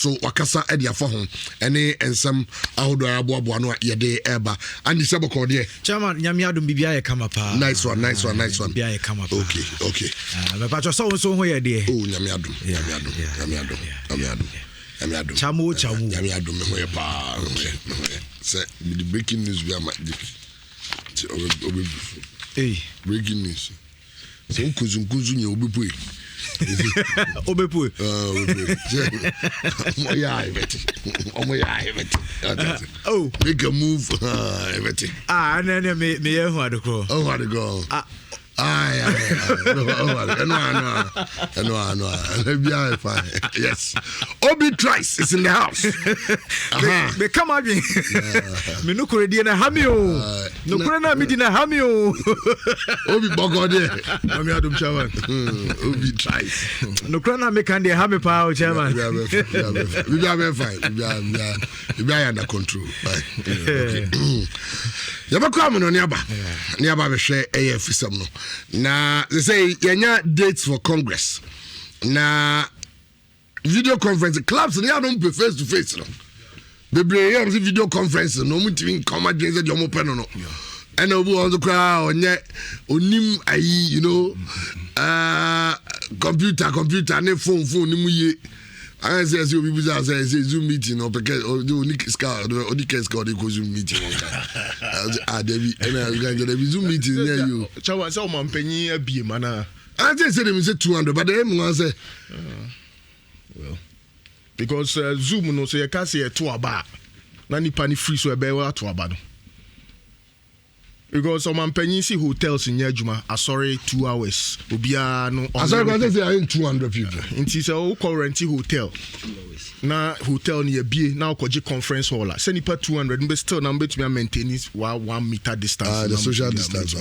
so wakasa e dia fo ho ene ensem ahodo aboabo no ye de eba andi se boko de chairman nyame adom bibia ye kama pa nice one bibia ye kama pa okay me pa so ho ye de nyame adom chamo nyame adom me ho ye pa say the breaking news we am breaking news so kuzu nye obepu obepu oh make a move na me ye hu adoko no. Yes. Obi Trice is in the house. Me come again. Me no kore die na hamio. No kore na me di na hamio. Obi bogode. Mami adum chairman. Obi Trice. No kore na me kan dey hami pa o chairman. We are fine. We are under control. Okay. Yabakwa mo no niaba be hwe AFSM no. Na they say yenya dates for Congress. Na video conference clubs they don't be face to face no. Bebre video conference no mutimi come against the jomo pen no. And obu on the crowd onim ayi you know computer ne phone ni mu ye. I say you people say Zoom meeting or because the Nick Scar or the case called the Zoom meeting. David and the Zoom meeting near you. Chawa say man penny be mana. I just said them say 200 but them one say well because Zoom no say you can say to aba. Na nipa ni free so e be wa to aba no. Because some penny see hotels in Yajuma are sorry 2 hours. Obia no. Sorry, I say 200 people. It is a current hotel. Na hotel near B now koji conference hall. Send it 200. But still number to me maintain is 1 meter distance. The social distance.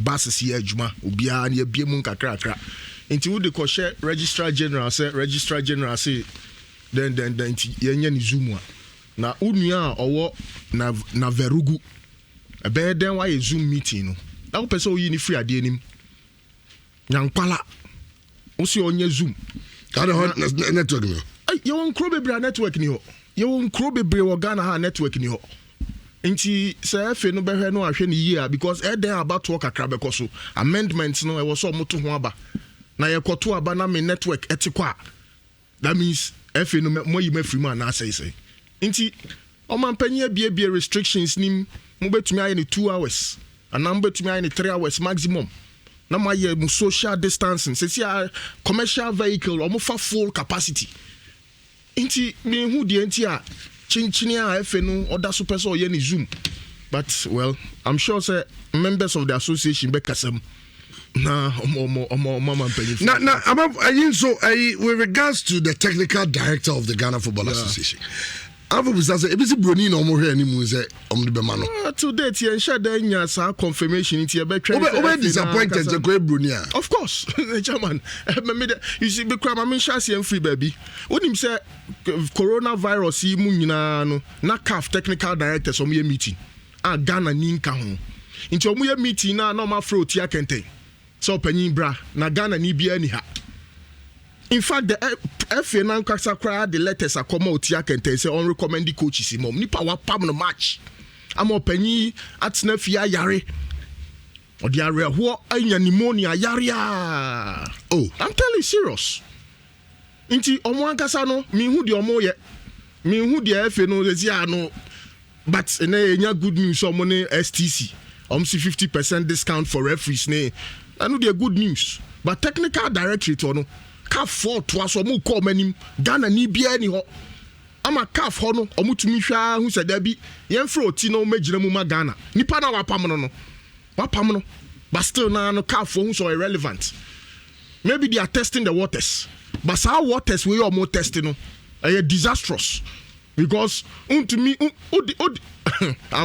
Buses here Juma. Obia near B mun kakra. Into the koshe registrar general say then yenye Zoom. Na unia owo na verugu. Ebe den why a Zoom meeting no. That person who you free ade nim. Nyankwala. Osi onye Zoom. Ka the network no. You won kro bebre network ni ho. You won kro bebre wo Ghana ha network ni ho. Nti say efe no behwe no ahwe ni year because e den about work akra be koso. Amendments no e wo so moto ho aba. Na ye koto aba na me network etikwa. That means efe no mo yi ma free man na say. Nti o man panye bie restrictions nim mo betumi aye ni 2 hours and number betumi aye ni 3 hours maximum na ma ye mu social distancing say commercial vehicle o mo fa full capacity nti me hu die nti a chinchini a efe no oda super so ye ni Zoom but well I'm sure say members of the association be kasam na mama penny na so with regards to the technical director of the Ghana Football Association Avo say ebisi broni na omo hwe animu say omde be ma no to date ye sha da nya sa confirmation nti e be twa obe disappointed say ko broni a of course chairman you see be crab am sha see free baby onim say coronavirus yi mu nyina no na CAF technical director so ye meeting a Ghana ni nka ho nti omo ye meeting na ma fro ti akente so panyin bra na Ghana ni bia ni ha. In fact, the FA now the letters are come out here can say on recommend the coaches mom nipa wa pam no match. I'm openyi at snafia yare. Or the area who anya pneumonia yare. Oh, I'm telling you serious. Inti omo ankasa no me hu de omo ye. Me hu de FA no zia no but enya good news omo ne STC. See 50% discount for referees ne. I know they good news. But technical directorate or no CAF 4 to us omu call manim Ghana ni bia ni ho ama CAF ho no omu tumi hwa hu se da bi yemfro oti no magina mu ma Ghana nipa na wapam no but still na no CAF hu so irrelevant maybe they are testing the waters but how waters we omu testing no disastrous because untumi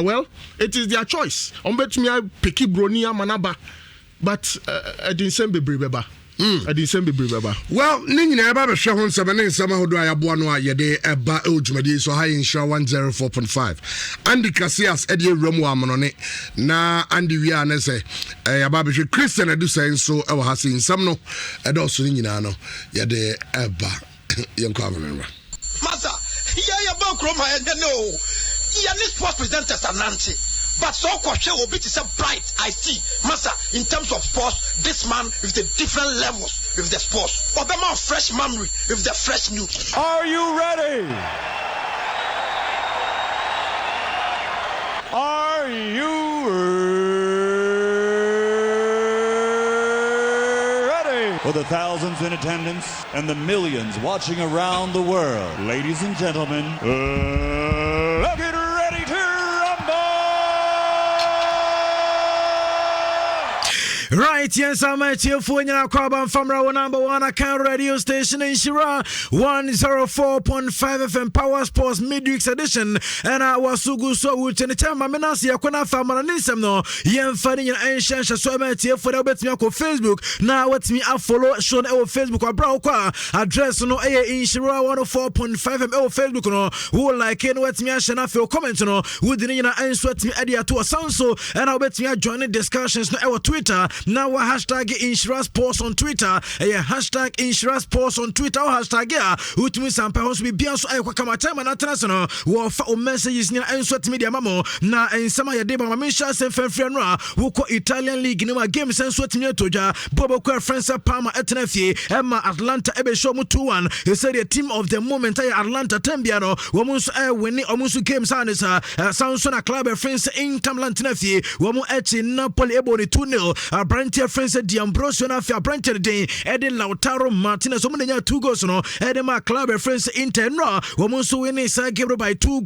well it is their choice ombetumi peki broni amanaba but edin bebre beba well, Nhyira eba be hwe ho nsɛm ne nsɛm ahodo ayaboa no a yɛde eba ojumadi so ha insha 104.5 Andy Cassias ede ewram wa amonone na Andy wia ne sɛ yaba be hwe Christian adu sɛ nso ɛwɔ ha sɛ nsɛm no ɛdɔ so Nhyira no yɛde eba yɛnkɔ amonora Yeah, about Chroma and no. Yeah, this sports presenters are Nancy. But so question will be to say bright. I see, Master, in terms of sports, this man with the different levels with the sports. Obama fresh memory with the fresh news. Are you ready? Are you ready? For the thousands in attendance and the millions watching around the world, ladies and gentlemen, let's get ready to rumble! Right, yes, I'm at your phone. You're from our number one account radio station in Nhyira 104.5 FM Power Sports Midweek edition. And I was so good, so which in the time I'm not here. When I found my name, no, you're finding your ancient. So I'm at here for the bet me on Facebook. Now, what's me? I follow Sean our Facebook or broker address no a in Nhyira 104.5 FM Facebook. No, who like it? What's me? I shall not feel comments. No, who didn't answer me idea to a sound so. And I'll bet me join the discussions no our Twitter. Now hashtag Nhyira Sports on Twitter. Hashtag Nhyira Sports on Twitter. Hashtag which means some people be beyond so I come time and international. War for messages near and sweat media mamo. Na and some of your day, my mission sent Fenfrianra who call Italian League in my games and sweat near Toja. Bobo Francis Palma Etnefi, Emma Atlanta Ebe Shomu 2-1. He said the team of the moment Atlanta Tembiano. Woman's winning almost games and Sansona Club friends in Tamlantinefi. Woman Echi Napoli Ebony 2-0. Brantia friends at the Ambrosio Nafia Brantia Day, Eddie Lautaro Martinez, Omania 2 goals no, Edema Club friends in Tenra, Woman's winning Sagabro by 2-0.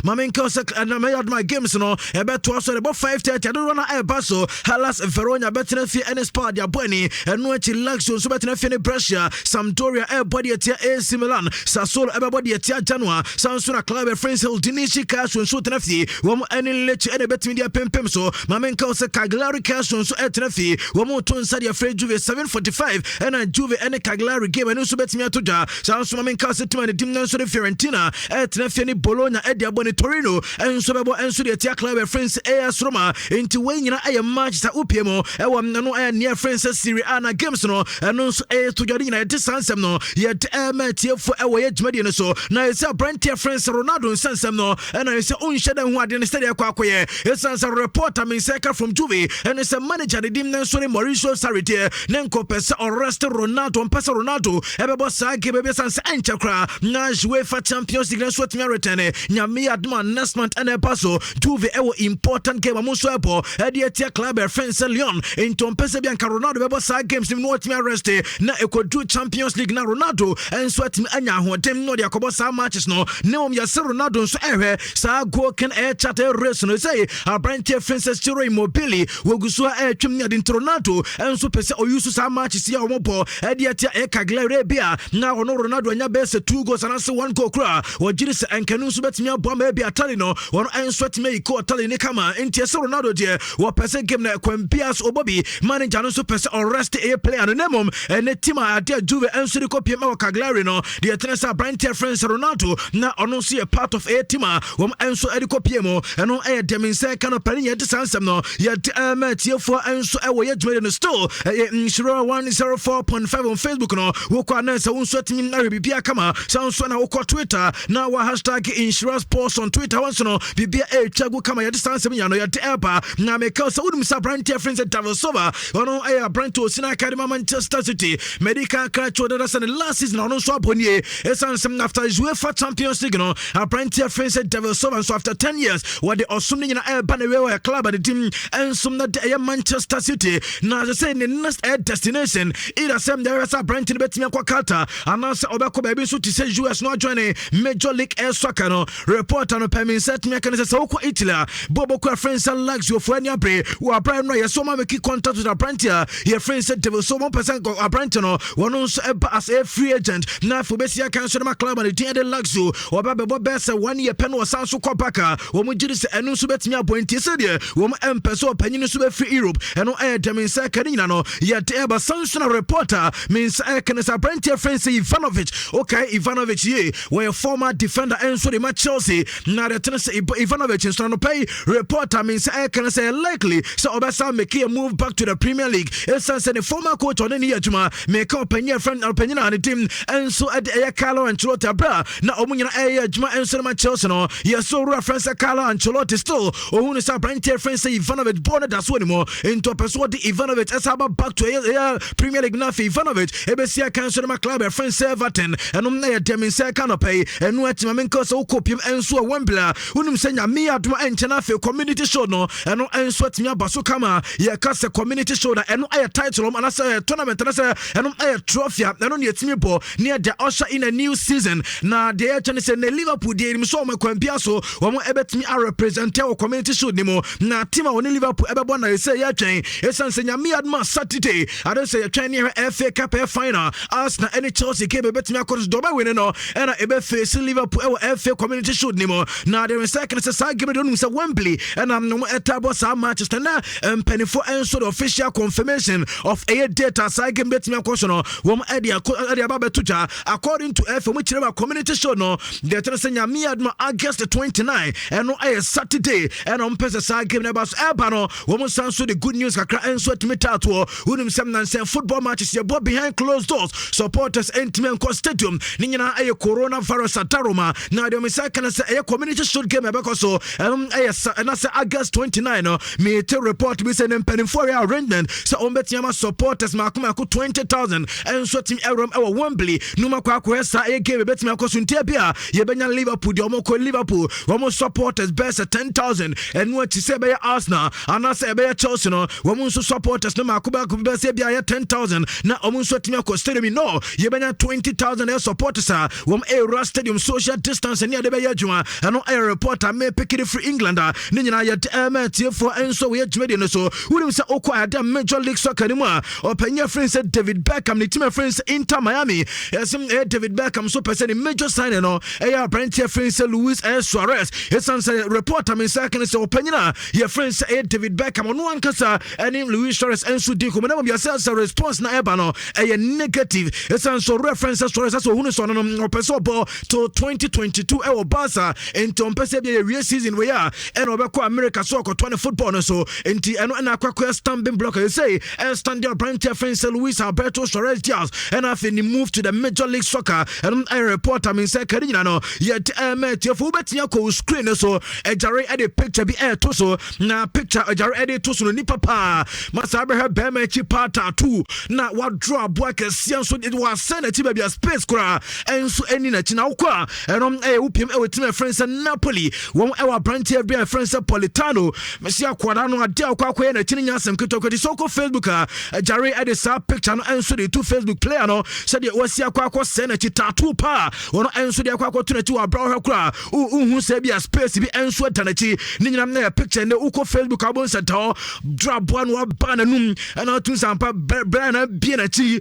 Mamenko and I made my games no, about to also about 5:30. I don't run a basso, Halas Verona Betnefi and Espadia Bueni, and Nochi Laxon, so Betnefi Brescia, Sampdoria Airbody at AC Milan, Sassuolo Everybody at Janua, Sansona Club friends Dinishi Cash and Sutanfi, Woman and Lech and Bet Media Pempemso, Mamenko Cagliari Cash and so Etnefi, Woman Sadia Fred Juve 7:45, and a Juve and a Cagliari game and also Bet me Atoja, Sansu Mamenka to the Dimnan so the Fiorentina, Etnefi Bologna, Edia Boni Torino, and Sobabo and Sudia Club friends AS Roma, into when you a match that Upiemo, no near friends Serie A games no, and also A to Jardina distance no, yet Matia for our edge median so. Now it's a Brantia friends Ronaldo and Sansam no, and I say own shadow who had in the study of Quaque. It's a reporter mean second from Juve, and it's a manager the Dimnan so Mauricio Sarite, Nenko Pesa or Rasta Ronaldo and Pesa Ronaldo, Ebebo Saki Baby Sans Anchakra, Nash UEFA Champions League Sweat Meritene, Nyami Adman Nesmant and Epaso, Juve Ewo important game Amusuepo, Ediatia Club friends Leon, in Tompesa Bianca Ronaldo Bebo Saki games in what me arrested, na Eco Champions League na Ronaldo, and Sweat me Anya who tem no dia Kobosa matches no, Yasa Ronaldo so ever, Sa go can air chat a race no say, a Brantia Francis Chiro Immobile, Wogusua air chimney in Toronto, and so Pesa or use some matches here on Mopo, Ediatia Cagliari Bia, now no Ronaldo and Yabes 2 goals and answer 1 goal cry, or Jiris and Canus bet me a bomb maybe a Talino, or I sweat me call Talini Kama, and Tessa Ronaldo dear, or Pesa game like Quempias or Bobby, manager and so Pesa or rest a player and Nemum, and the team at dear Juve and so the copy of Cagliarino, the Atenasa Brantia friends Ronaldo, now I don't see a part of a teamer, and so Edico Piemo, and on air Demin kind of penny at the Sansam, yet met here for and so I will yet made in the store, Nhyira 104.5 on Facebook, no, Woko Announce, I won't sweat me now, Bibia Kama, sounds when I walk Twitter, now hashtag Nhyira Sports on Twitter, once no, Bibia A Chago Kama, ya distance me, no, ya Eba, now make us wouldn't miss a Brantia friends at Davosova, or no, I Branto, Sina Academy, Manchester City, Medical Cracho, that's the last season, on so Bonnier, it's on some after UEFA Champions League, no, a Brantia friends at Davosova, so after 10 years, what they are assuming in a Banner club at the team, and some that they are Manchester City, now as I say, in the next destination, either same there is a Brantin Betimia Quakata, and also Obako Baby so to say US not joining Major League Air Soccer, no, report on a payment set mechanism, so Italy, Bobo friends and lags your friend Yabre, who are Brian Ray, so many key contact with a Brantia, your friend said there was so 1% go a Brantino, one also as a free agent, now for Bessia Council Club and the Tinder Laxu, or Babo Bessa 1 year pen or Sansu Kopaka, when we did this and no Subetia point, said, woman and Peso opinion to be free Europe, and ɛno dem say kanina no yet eba sansuna reporter means can is a brand friend say Ivanovic. Okay, Ivanovic ye where former defender and so the match Chelsea. Now the tennis Ivanovic is trying to pay reporter means can say likely so Obasa make a move back to the Premier League. It's the former coach on any juma make up a friend opinion on the team and so at Carlo Ancelotti bra na omunyana juma and so much Chelsea no yes so reference Carlo Ancelotti still who is a brand friend say Ivanovic born that's one more into a person the Ivanovic as about back to a Premier League na Ivanovic ebesia cancel my club friend Everton and na dem say canopy and what mamenko so kopium enso Wembley unum senya me adoma enchena fe community show no and enso atimi abaso kama ye kase community show and no title and say tournament and say and trophy and no yetimi bo near the usher in a new season na the actually say na Liverpool dey im so me kwambia so wo ebetimi a represent our community show nimo na team won Liverpool ebebo na say ya twen esan senya me adoma Saturday I don't say twen near FA Cup final Arsenal any Chelsea ke ebetimi akos do ba win no and ebe face Liverpool FA community show nimo na the second say game don't say Wembley and no etabo sa Manchester na penifo enso the official confirmation of a data say game betimi akos no wo ade aba betuja according to FA which community show no the tell say nyame adma August 29 and no Saturday and on pesa sa game na ba so eba no wo sanso the good news kakra enso timita to unim sem nan say football matches ye bo behind closed doors supporters intimate stadium ni nyina coronavirus ataroma na the second say community show game because so and I say August 29 no me to report we say pending for arrangement so on betiama supporters makuma ko 20,000 and so team erom e Wembley no makwa ko esa e game betiama ko so ntia bia ye benya Liverpool de omo ko Liverpool omo supporters best 10,000 and what to say by Arsenal and I say by Chelsea no omo so supporters no makuba ko best bia 10,000 na omo so team ko stadium no ye benya 20,000 supporters wom a stadium social distance near the Bayajuma and no reporter may pick it free England ni nyina yet for enso we adwede no so we say okwa ada Major League Soccer ni mu openya friend said David Beckham ni team friends Inter Miami yes David Beckham so person major signing no brand friend say Luis Suarez yes say reporter me say can say openya your friend say David Beckham no ankasa and Luis Suarez enso di ko na be say response na eba no negative yes so reference Suarez so hunu so no person to 2022 Barca into mpese bia real season we are and obekọ America so ko 20 football no so enti eno na akwa stamping block you say and stand there brand friend Luis Alberto Suarez Diaz and after he moved to the Major League Soccer and I report I mean say kadina no yet met you for betia ko screen so ejare edit picture be to so na picture ejare edit to so ni papa masa be be me chi pata too na what draw boy kesian so it was send ti be space kra enso eni na chi na ukwa enom upiem team friends Napoli won our brand here be friends Politano mesia kwada no ade akwa na chi nya asem kitoko so ko Facebook jare edit sa picture no enso the two Facebook player no said the wasi akwa send na chi tattoo pa wono enso the akwa to na chi wa bra ho kra hu say be space bi enso tanachi ni nyina na picture ne uko Facebook abon seta drop one wa bananum and to sampa bra na bi na chi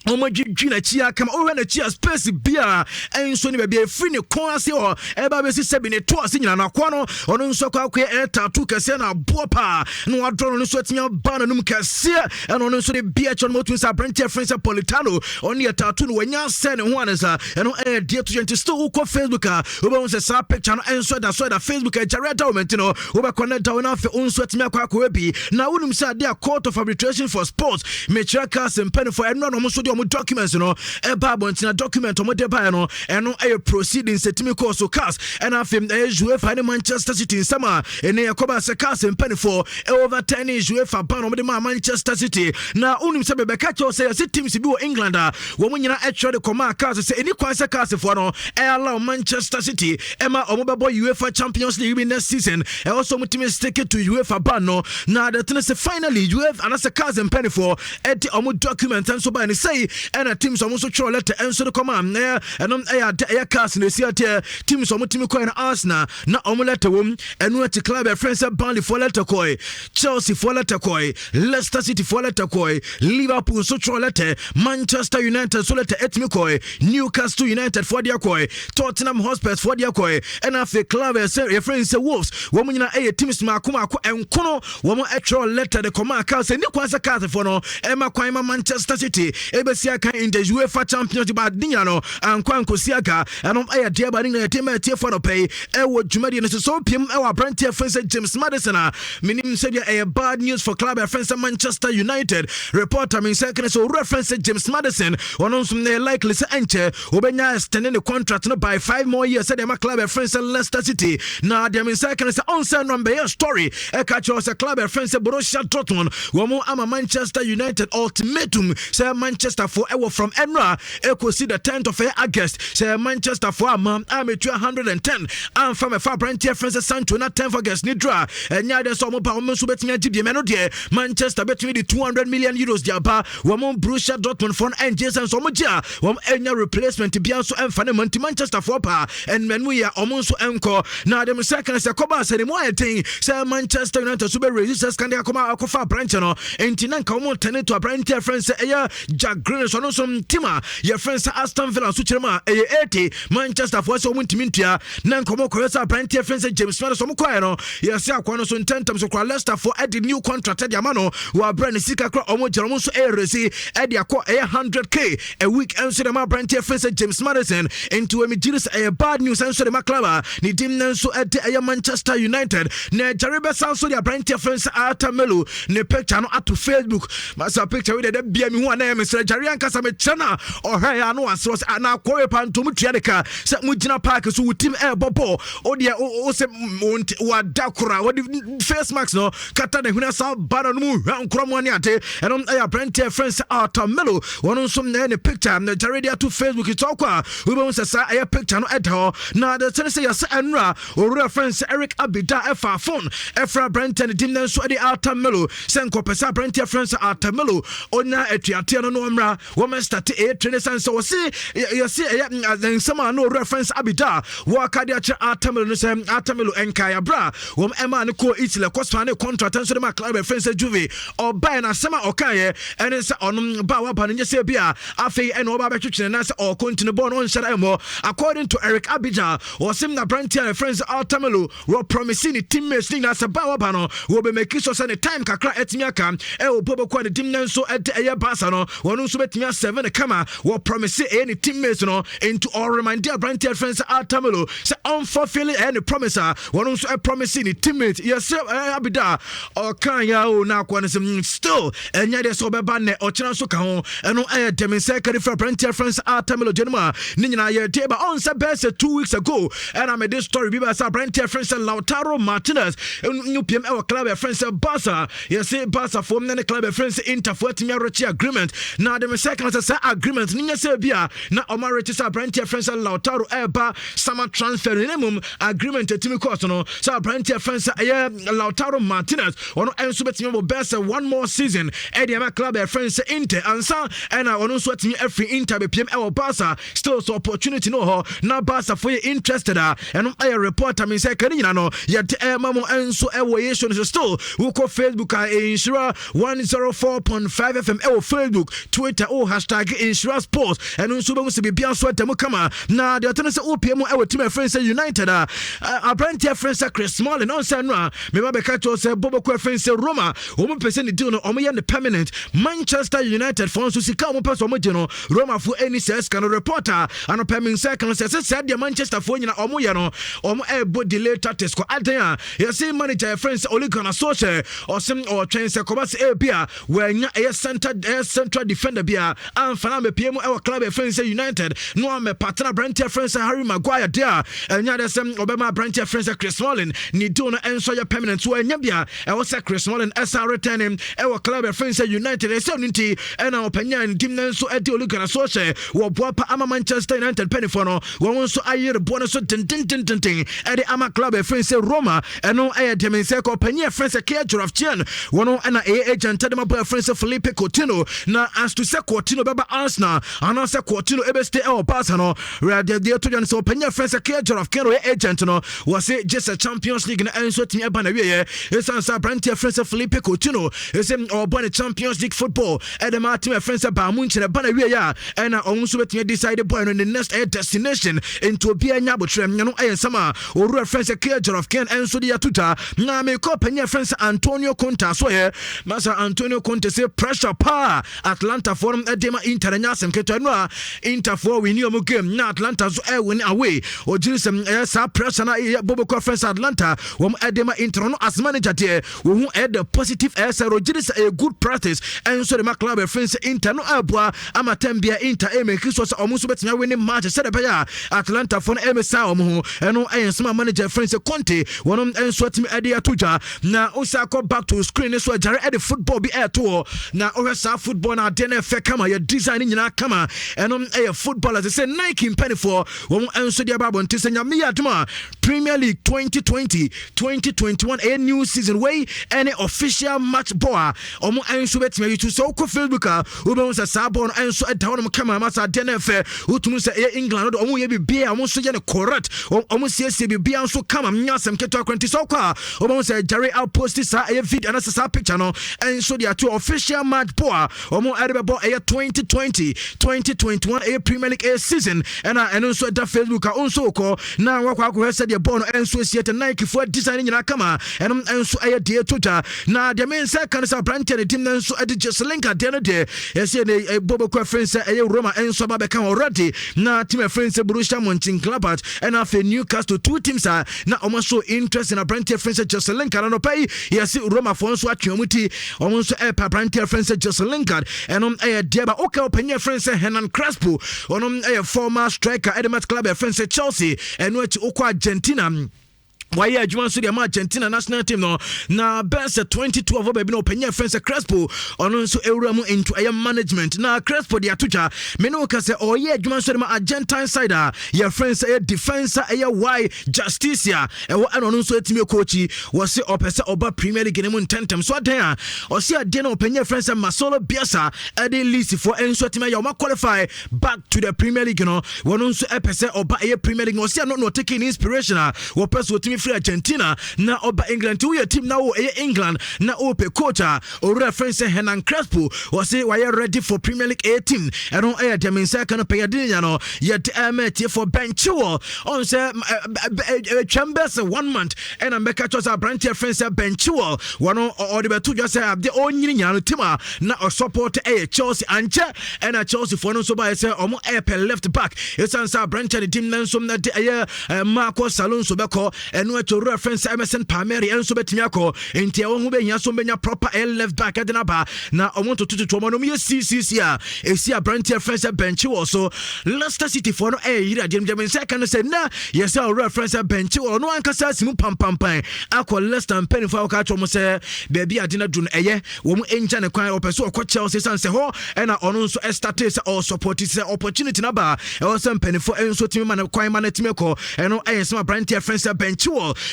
Omajina chia kama owe na chia space bia enso ni bia free ne kon ase o eba be sise bi ne to ase nyina na kwa no ono nso kwa tattoo kase na bopa no adro no nso atia ba na num kase eno ono nso de bia chon motu sa brand friends Politano oni tattoo no wanya se ne ho anasa eno de to gente still ko Facebook oba won se sa picture no enso da Facebook jareta moment no oba connect down na fe onso atia kwa bi na unum sa de a court of arbitration for sports me chaka sempen for eno no so documents no eba bontina document omo de ba no eno proceedings setimi course so cast and afim UEFA and Manchester City sama ene yakoba se cast mpani for over 10 UEFA ban omo de Manchester City na unim se be catch say teams bi wo England wo munyina etwa de koma cast say eni kwan se cast for no allow Manchester City ema omo be boy UEFA Champions League next season e also mutimi stick to UEFA ban no na the thing say finally UEFA and as a cast mpani for eti omo document and so by say and a teams almost throw letter answer the command there and on air cast in the theater teams almost coin Arsenal na omelette wom and what the club friends Burnley for letter koi Chelsea for letter koi Leicester City for letter koi Liverpool so throw letter Manchester United so letter etmi koi Newcastle United for their koi Tottenham Hotspur for their koi and after club your friends Wolves woman a teams makuma and kono woman throw letter the command cast and you kwanza cast for no Emma Kwama Manchester City Ebesiaka in the UEFA Championship Dinyano and Kwanko Siaka and I dear but in the team for the pay Ewo Jumadi and so PM our brand friends James Madison meaning said a bad news for club friends Manchester United reporter mean second so reference James Madison on some likely say enche obenya extending the contract no by 5 more years said my club friends Leicester City now they mean second say on send number story e catch us club friends Borussia Dortmund womo ama Manchester United ultimatum say Manchester for ever from Enra echo see the 10th of August say Manchester for am 110 and from a far brand friends Sancho na 10th August ni draw and ya so mo pa mo so betimi agibie me no de Manchester betimi the 200 million euros dia ba womo Borussia Dortmund for and Jason so mo gia wom enya replacement bia so emfa na Manchester for pa and men we ya omo so enko na dem second say koba say mo ayen say Manchester United so be resist scandal akoma akofa branch no enti na nka mo tene to branch friends eya Jack Grealish no some tima your friends Aston Villa so chirema 80 Manchester for so muntimi ntua na nka mo koyesa branch friends James Madison so mo kwae no yes akwa no so intentam so kwa Leicester for the new contract dia mano wa brand sika kra omo jeromo so eresi e dia ko 100k a week and so the branch friends James Madison into a jiris a bad news and so the club ni dim nan so at Manchester United na Jaribe so their branch friends Atamelu ne picture no ato Facebook masa picture we dey bia mi ho na Mr. Jarian kasa me chana o ha ya no aso na akore pantom tuadeka se mu gina park so wutim e bobo o de o se wa dakura o the face mask no kata ne huna sa bana no mu nkromo ne ate and on ya branch friends Atamelu one so na ne picture na Jaridia to Facebook talk we won say sa ya picture no edo na the thing say yes Enra o friends Eric Abida efa phone efra branch and dim so the Atamelu senko pesa branch friends Atamelu onya etuate no no mra woman start a train sense so see you see then some no reference Abida wo ka dia che Atamelu no say Atamelu enkaya bra wom ema ne ko Italy ko span contract and so the club friends Juve or buy na sama okaye and say onum ba wa ba no say bia afei eno ba ba twetwe na say or continue born on share emo according to Eric Abida or sim na branch friends Atamelu were promising the teammates na say ba wa ba no wo be make so say the time kakra etimi aka e obobo kwa the team nan so at eye Barca no wonu so betimi 7 kama were promising any teammates no into all remind their branch friends Atamelu say unfulfilling any promise wonu so promising the teammates yes Abida or kan ya o na kwa no still enya de so be ba ne o kira so ka ho eno e dem say carry for branch friends Atamelu jenuma ni nyina ye teba on say best 2 weeks ago and I made this story be sa branch friends Lautaro Martinez new PM our club friends Barca yes Barca form na club friends Inter for team agreement na dem second say agreement ni say bia na omarete sa branch friends Lautaro eba summer transfer minimum agreement team cost no sa branch friends Lautaro Martinez ono enso betimi bo best 1 more season e dem club friends Inter ansa and ono so team every Inter be PM our Barca still so opportunity no ho na Barca for you interested and I report I mean say kan nyina no ye mamo enso ewo yeso no still we ko Facebook Nhyira 104.5 FM ewo Facebook Twitter #Nhyira Sports and nso be musi bia so atem kama na de otono se OPM ewo team friends United a branch friends Chris Smalling on say no me ba be catch us Bobo ko friends Roma o mo pese ni deal no o mo ye permanent Manchester United for so sika o mo pese o mo je no Roma for any says can reporter and permanent second says said the Manchester for nyina o mo ye no o mo ebo delay tactics ko adan you see manager friends Ole Gunnar Solskjaer or some or train se kobas e bia when a central defender bia and fana me PM our club friends United no am partner branch friends Harry Maguire there and nya the same obema branch friends Chris Smalling ni do no enso ya permanent so nya bia e was Chris Smalling SR returning our club friends United e say nti and our opinion dim nan so e de Ole Gunnar Solskjaer wo boapa ama Manchester United penny for no won so ayer bonus so tin e de ama club friends Roma and no e dem say ko opinion friends Kia Giraffe one and a agent tell them about friends Felipe Coutinho na as to say Coutinho beba Arsenal and say Coutinho ebe stay or Barca no where they to join so panya friends a clear of Keno agent no was it just a Champions League na enso team eba na wie is answer Brantia friends Felipe Coutinho is him or born Champions League football and the team friends ba Munchen eba na wie ya and on so betin decide boy on the next destination into bia nya botrem no sama or friends a clear of Ken enso dia tuta na me ko panya friends Antonio Conte so here Master Antonio Conte say pressure power Atlanta forum edema international keto no Inter for we new game na Atlanta so win away o jirisem sa pressure na Bobo Conference Atlanta wom edema Inter no as manager there we hu the positive o jiris a good practice and so the club friends Inter no abua amatembia Inter make so omuso betina win match said be Atlanta for MSA omo eno ensma manager friends Conte wonom enso team ade atuja na osako back to screen so jare ade football be air to na ohesa football na den efe kama ya design nyina kama eno football as they say Nike penny for wom enso dia babo ntise nya me aduma Premier League 2020-2021 a new season way any official match boa omo enso betima you so ko Facebook obo say sabon enso edawon kama masa den efe utumu say England omo ye bibia omo so ye ne correct omo sie bibia so kama nyasem keto akwanti so kwa obo say Jerry outpost sa a video na sa picture no enso dia to official match boa omo edebebo a 2020-2021 a Premier League a season and enso da Facebook onso ko na wakwa said the ball enso siete Nike for design nyina kama enso a de toja na the men say kan sa branch the team enso ade just link at the day say the Bobo Conference a Roma enso ba be kan already na team friends Borussia Mönchengladbach and after Newcastle two teams are na almost so interest in a branch friends just link and no pay yes Roma for enso atwemuti almost a branch friends just link and a deba okay open your friends Hernan Crespo on a former striker Edemat Club friends Chelsea and which okwa Argentina why adwuma so the Argentina national team no na best 2012 baby no penya friends Crespo ono so ewura mu into a management na Crespo the atucha me no ka say oh yeah adwuma so the Argentine side your friends a defense why Justicia e wo ano so etimi coachi was say opese oba Premier League ne mu tentem so adan o say adan no penya friends Masolo Bielsa e dey list for enso etimi ya o qualify back to the Premier League no wono so epese oba e Premier League no say no taking inspiration wo person otimi free Argentina na oba England to your team now England na ope coach or reference Hernan Crespo was say why ready for Premier League 18 and on air dem say kan pay adin no yet for benchual on say Chambers 1 month and I make a branch friends benchual one or the two just say the only nyano team na support Chelsea and a Chelsea for no so by say omo left back it's answer branch the team nan so na Marcos Alonso beko and to reference Emerson Palmieri and so betimi akọ enti e wo be nya so benya proper left back adenaba na I want to mo no me CCC a branch reference bench also Leicester City for no Nhyira James second say na yes our reference bench no ankasa simu pampampan akọ Leicester pen for ka chomo say baby adena dun eye wo mu enja ne kwan opeso okọ Chelsea san say ho and ono nso start say all support say opportunity na ba e wo say pen for enso timi man kwan man timi ko eno ayesema branch reference bench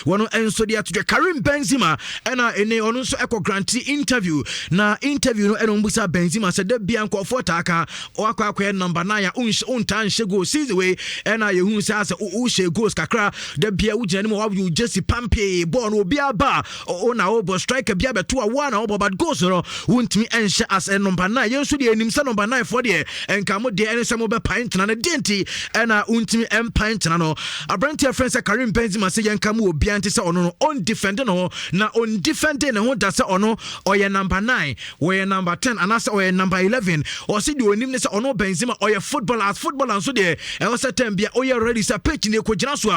one enso dia to the Karim Benzema and ene ono nso eko grant interview na interview no eno mbusa Benzema said de bia nkofo taka o akwa number 9 untan shego see the way and yehu say as o she goals kakra de bia ugina ni mo wa you just pampe ball no bia ba o na o bo striker bia beto a one o but goals no wuntimi enhye as number 9 yenso de enim say number 9 for de enka mo de ene say mo be pint na denti and wuntimi pint na no abrantia friends Karim Benzema say yenka mo obi anti say ono on defend no na on defend ne ho da say ono oye number 9 oye number 10 and as oye number 11 or say the onim ne say ono Benzema oye footballer so there e was time bia oye ready say pitch ne ko gina so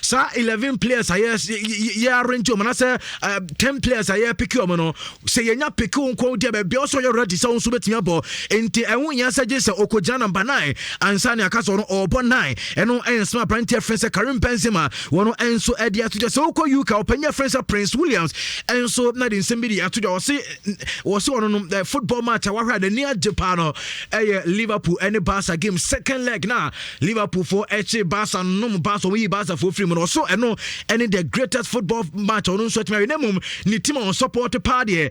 sa 11 players ya arrange o na say 10 players ya pick o no say yenya pick o nko dia be also you ready say so betimi abo enti ehun ya say say okogina number 9 ansa ne aka so no obo 9 eno ensma branch friends Karim Benzema wono enso edia to just oko UK openya friends Prince Williams enso na din sembidi atoja was on the football match wa hwa the near Japan Liverpool and Barca game second leg na Liverpool for Barca no Barca we Barca for free no so eno any the greatest football match on so tmari nemum ni team on support party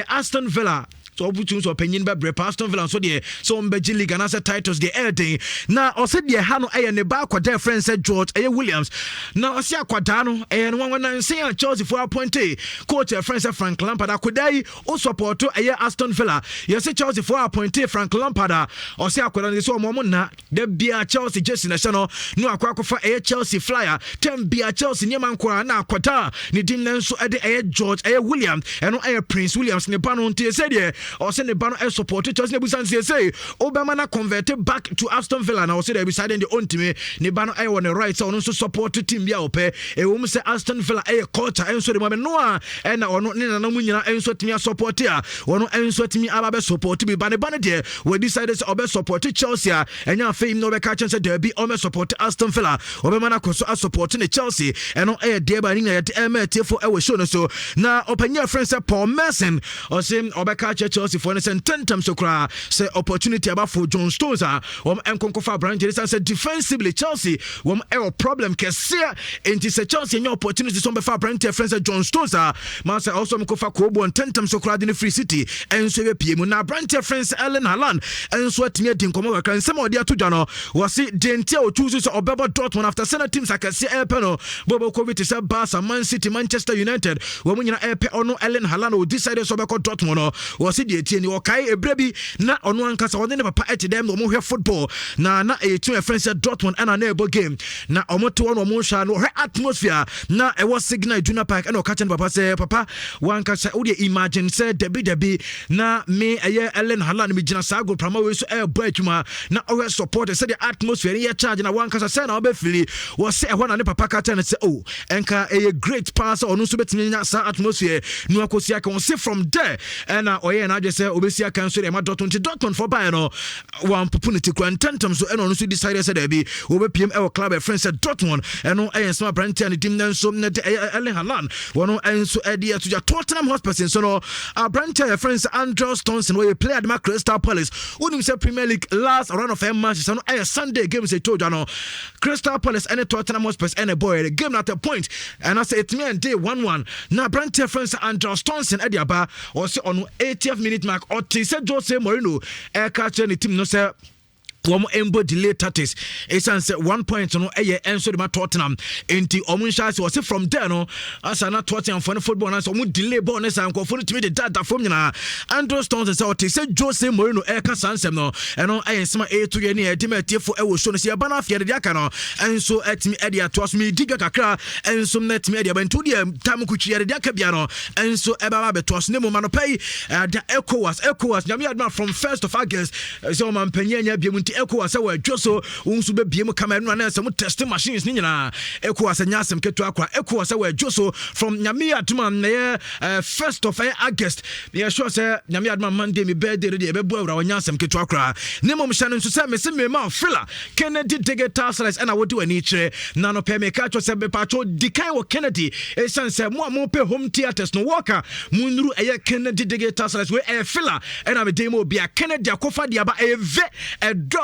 Aston Villa so opportunity so penyin be bre Aston Villa so de so mbeji league and as titles the airday na o said de ha no ne ba kwada friend said George Williams na o se akwada no no one say Chelsea for appointee coach friend said Frank Lampard akwada o support to Aston Villa you say Chelsea for appointee Frank Lampard o se akwada no so mo na de bia Chelsea jersey na no akwakofa Chelsea flyer tem bia Chelsea nyama nkwa na akwada ni dim na nso de George Williams eno Prince Williams ne ba no ntie say de o se ne ba no support Chelsea ne busan say Obama na converted back to Aston Villa na o say they decided the own team ne ba no won the right so no support team bia ope wo mu say Aston Villa culture enso de mo no a na ono ne na mu nyina enso team support a ono enso team aba be support bi ba ne de we decided to obe support Chelsea enya fame no be catch say there be o me support Aston Villa Obama na so support ne Chelsea eno de ba ni na yet for we show no so na opanya friend say Paul Merson o say obe catch Chelsea for ne tentam so kra say opportunity about for John Stones enkonkofa branch they say defensively Chelsea problem kese enti say Chelsea any opportunity so be for branch friend say John Stones man say also mkofa kobo tentam so kra the free city enso we pie mu na branch friend Ellen Haaland enso atimi adi nkomo kan say mo dia to dwa was dente o choose so obebo Dortmund after senior teams akase no bobo covid say Barca Man City Manchester United wo munyina ono Ellen Haaland o decided so be ko Dortmund no was the tie ni o kai ebrebi na ono ankasa won ne papa eti dem no mo hwe football na team friends at Dortmund and an able game na omo to no mo sha no atmosphere na e was signal Juna Park and o catch papa say papa wan ka say o dey imagine say debi na me Ellen Haaland me gina sago prama we so e boy adwuma na o support say the atmosphere here charge na wan ka say na obefili was say e ho na ne papa catch and say oh enka a great pass onu so betimi nya sa atmosphere no akosi aka on say from there and oye na just say obesi aka so dey ma Dortmund for buy no one opportunity quantum so eno no so decided say there be we PM our club friends said Dortmund eno smart brand and dim nan so na Erling Haaland wono enso ade to Tottenham Hotspur so no our brand friends Andrew Stonson we play at Crystal Palace wonim say Premier League last round of matches no Sunday game say told you no Crystal Palace and Tottenham Hotspur and a boy the game at a point and I say it me and day 1-1 na brand friends Andrew Stonson ade aba or say on 80th minute mark or say Jose Mourinho catch any team no say Womo embo delay tactics. It's answer 1 point no enso de ma Tottenham. Enti omun shase was from there no asa na Tottenham for football na so omun delay ball na san ko for to the data from nyina. Andrew Stones say what say Jose Mourinho ka sansem no eno ayensema to ye ne edima tiefo e wo show no se ba na afia de aka no enso etimi e dia to as me diga kakra enso na etimi e dia bantu dia tam ku twi de aka bia no enso e ba be to as ne mo ma no pay da ECOWAS nyame adma from 1st of August so man panyanya bia mu ECOWAS we dwoso unsu be biem Cameroon na some testing machines ni nyina ECOWAS nyasem ketu akwa ECOWAS we dwoso from nyame aduma na 1st of August me sure say nyame aduma Monday me birthday dey be bo awra nyasem ketu akwa ne mom hya no nso say me se me ma Frila Kennedy digital slice and I would do ani kire na no pe me ka cho say be pacho dikan wo Kennedy e san say mo pe home theaters no worker munuru Kennedy digital slice we Frila and I me demo bia Kennedy akofa dia ba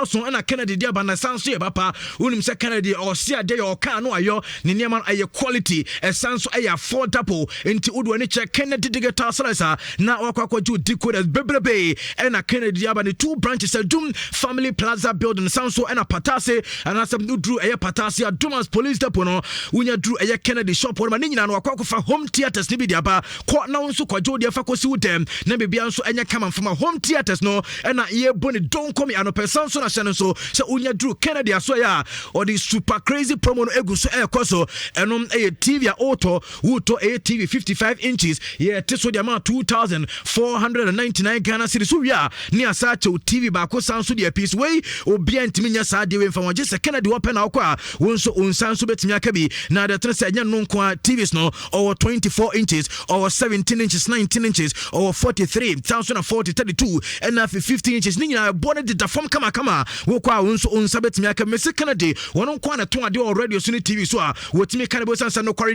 so and Kennedy dia ba na sanso e papa unim se Kennedy or sia dey or kan no ayo ne neman aye quality e sanso aye affordable enti udo ni check Kennedy digital slice na wakwa ju decoders bebrebe and Kennedy dia ba ne 2 branches Dum Family Plaza building sanso and Patase and asem drew aye Patase Dumas Police Depot no unya drew aye Kennedy shop ma ne nyina no wakwa fa home theaters ni bi dia ba ko na nso kwajo dia fa kosi udem na bibia nso enya kama from home theaters no and ye boni don come anopesan so na so unya drew Kennedy asoya or the super crazy promo no egu so ekoso enom TV auto wuto TV 55 inches ye teso the amount 2,499 Ghana cedis so ya ni asache TV ba ko sanso the piece way obi antimi nya sa de we mfa just Kennedy open na akwa wonso onsanso betimi aka bi na the tren say nya no nko TVs no or 24 inches or 17 inches 19 inches or 43 1,040 32 and 15 inches ni nya body the form kama a wokɔ a unso unsa betimi aka Messi Kennedy wono kwa na ton ade o radio so ni TV so a wotimi kan bo sansa no kware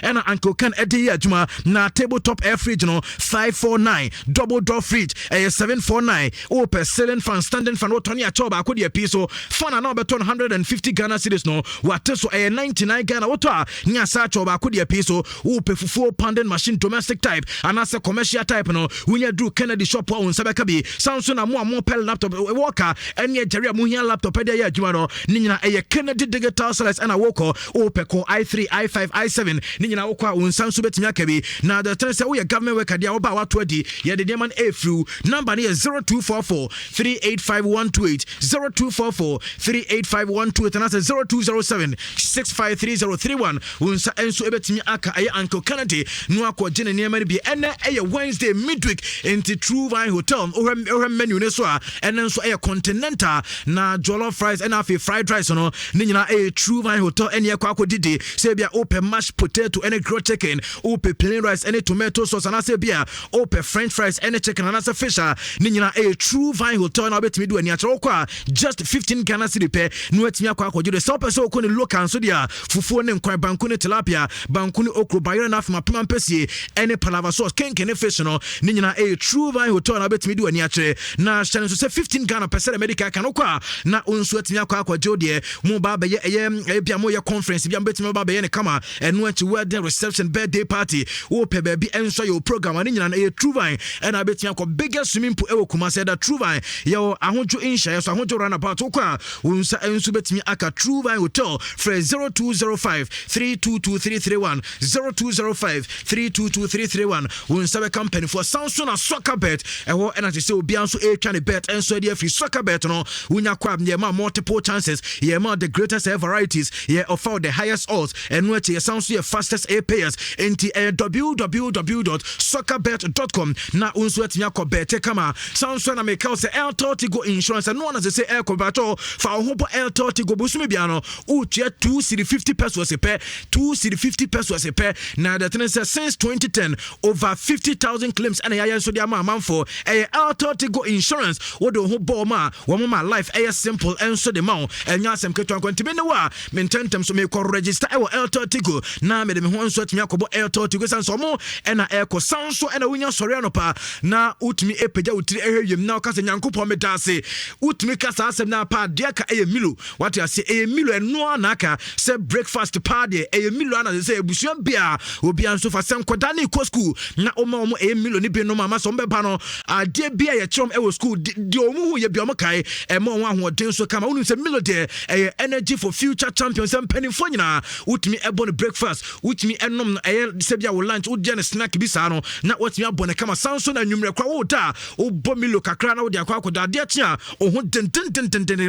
and Uncle Ken ede ya adwuma na tabletop air fridge no 549 double door fridge 749 open ceiling fan standing fan wotoni a choba akodi a piece so fan na beton 150 Ghana cedis no what so 99 Ghana woto a nya sa choba akodi a piece so open fufu pounding machine domestic type and as a commercial type no wunya do Kennedy shop on sabeka bi Samsung na mo pel laptop worker ene Jerry amuhia laptop ede ya adwuma no ni nyina Kennedy digital slice and a woko open ko i3 i5 i7 ni nyina woko a unsanso betimi akabi na the trend say we government worker dia oba wato adi ye de man a through number is 0244 385128 0244 385128 and that's 0207 653031 unsa enso ebetimi aka aye Uncle Kennedy no akọ gene ne bi ene Wednesday midweek into True Vine Hotel or menu ne so a ene nso continental na jollof fries and afi fried rice no ni nyina True Vine Hotel ene akọ didi say bia open mashed potato and grilled chicken open plain rice and tomato sauce and say bia open french fries and chicken and say fish ni nyina True Vine Hotel na betimi do ani akọ kwa just 15 Ghana cedi pe no etimi akọ jude so person okọ ni local so dia fufuo ne nkwan banku ne tilapia banku ne okro bayere na afema pema pesie ene palava sauce kenken fish no ni nyina True Vine Hotel na betimi do ani akere na channel so say 15 Ghana per cedi medical kan okọ na onso etimi akọ jude mo ba be ye bia mo ye conference bia betimi ba be ye ne kama eno achi wedding reception birthday party wo pe baby enso your program ani nyina na True Vine and abeti akọ biggest swimming pool ewo kuma say that True Vine yo ahonjo insha so ahonjo run about okwa unsa enso betimi aka True Vine Hotel for 0205 322331 0205 322331 unsa be company for Samsung and soccer bet ewo energy say obi anso twa ne bet enso dey free soccer bet no unya kwa ye ma multiple chances ye ma the greatest varieties ye offer the highest odds and what ye sounds your fastest a payers into www.soccerbet.com na unso etimi akobet kama sounds na make us El Tortigo insurance and no one say air cobato fa hobo El Tortigo busumi bia no utia 250 pesos a pair 250 pesos a pair na the thing says since 2010 over 50,000 claims and ya so dia man for El Tortigo insurance wo do hobo ma wo ma life simple and so the mount and yasem keto kwantime ne wa mententem so me ko register e wo El Tortigo na me de me ho nso atimi akobo El Tortigo san so mo e na e ko san so e na wonya sori anopa na utimi epeja utiri ehwem na ka se nyankopon medase utimi ka sa asem na pa de ka e milo what you say e milo eno na ka se breakfast party e milo na se ebusuan bia obi anso fa sem koda na ko school na omo e milo ni bi no mama so mbeba no ade bia ye chom e wo school de omu hu ye bia mo kai e mo ho ahoden so kama unu se milo de e energy for future champions and penny for nyina utimi e bon breakfast utimi enom e se bia wo lunch wo de snack bi sa no na watimi abone kama sanso na nwumre kwa wo da wo bo milo kakra na wo de akwa akoda de atia o ho den